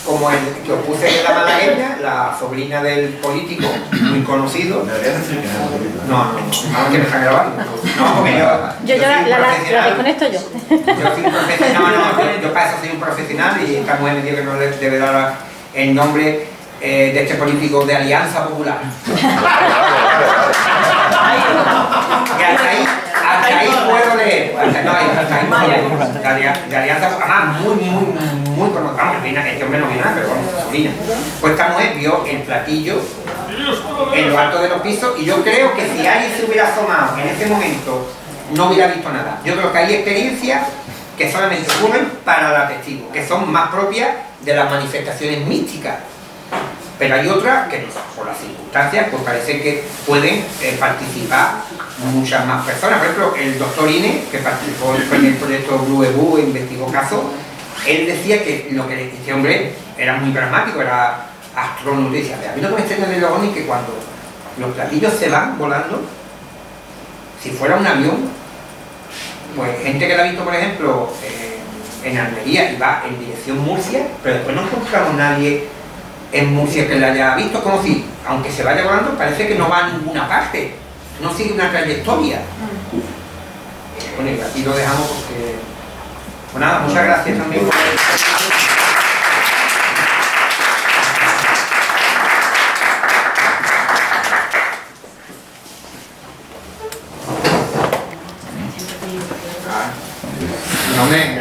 S4: como el que os puse de la malagueña, la sobrina del político, muy conocido.
S3: Deberías decir que no.
S4: No, que me están grabando. No, porque
S2: Yo
S4: soy un
S2: la
S4: profesional.
S2: desconecto yo.
S4: Yo soy un profesional, yo para eso soy un profesional y esta mujer me dijo que no le debe dar el nombre de este político de Alianza Popular. Y hasta ahí puedo leer. Hasta ahí puedo leer. De Alianza Popular, muy conocido. Vamos, este hombre no vio nada, pero vamos, sobrina. Pues esta mujer vio el platillo en lo alto de los pisos y yo creo que si alguien se hubiera asomado en ese momento no hubiera visto nada. Yo creo que hay experiencias que solamente ocurren para la testigo, que son más propias de las manifestaciones místicas. Pero hay otras que, por las circunstancias, pues parece que pueden participar muchas más personas. Por ejemplo, el doctor Ine, que participó en el proyecto Blue Ebu e investigó casos, él decía que lo que este hombre era muy pragmático, era astrónomo, y decía, a mí lo que me extraña de los ovnis es que cuando los platillos se van volando, si fuera un avión, pues gente que la ha visto, por ejemplo, en Almería y va en dirección Murcia, pero después no encontramos nadie en Murcia que la haya visto, como si, aunque se vaya volando, parece que no va a ninguna parte, no sigue una trayectoria. Bueno, y aquí lo dejamos porque... Pues nada, muchas gracias también por... No me...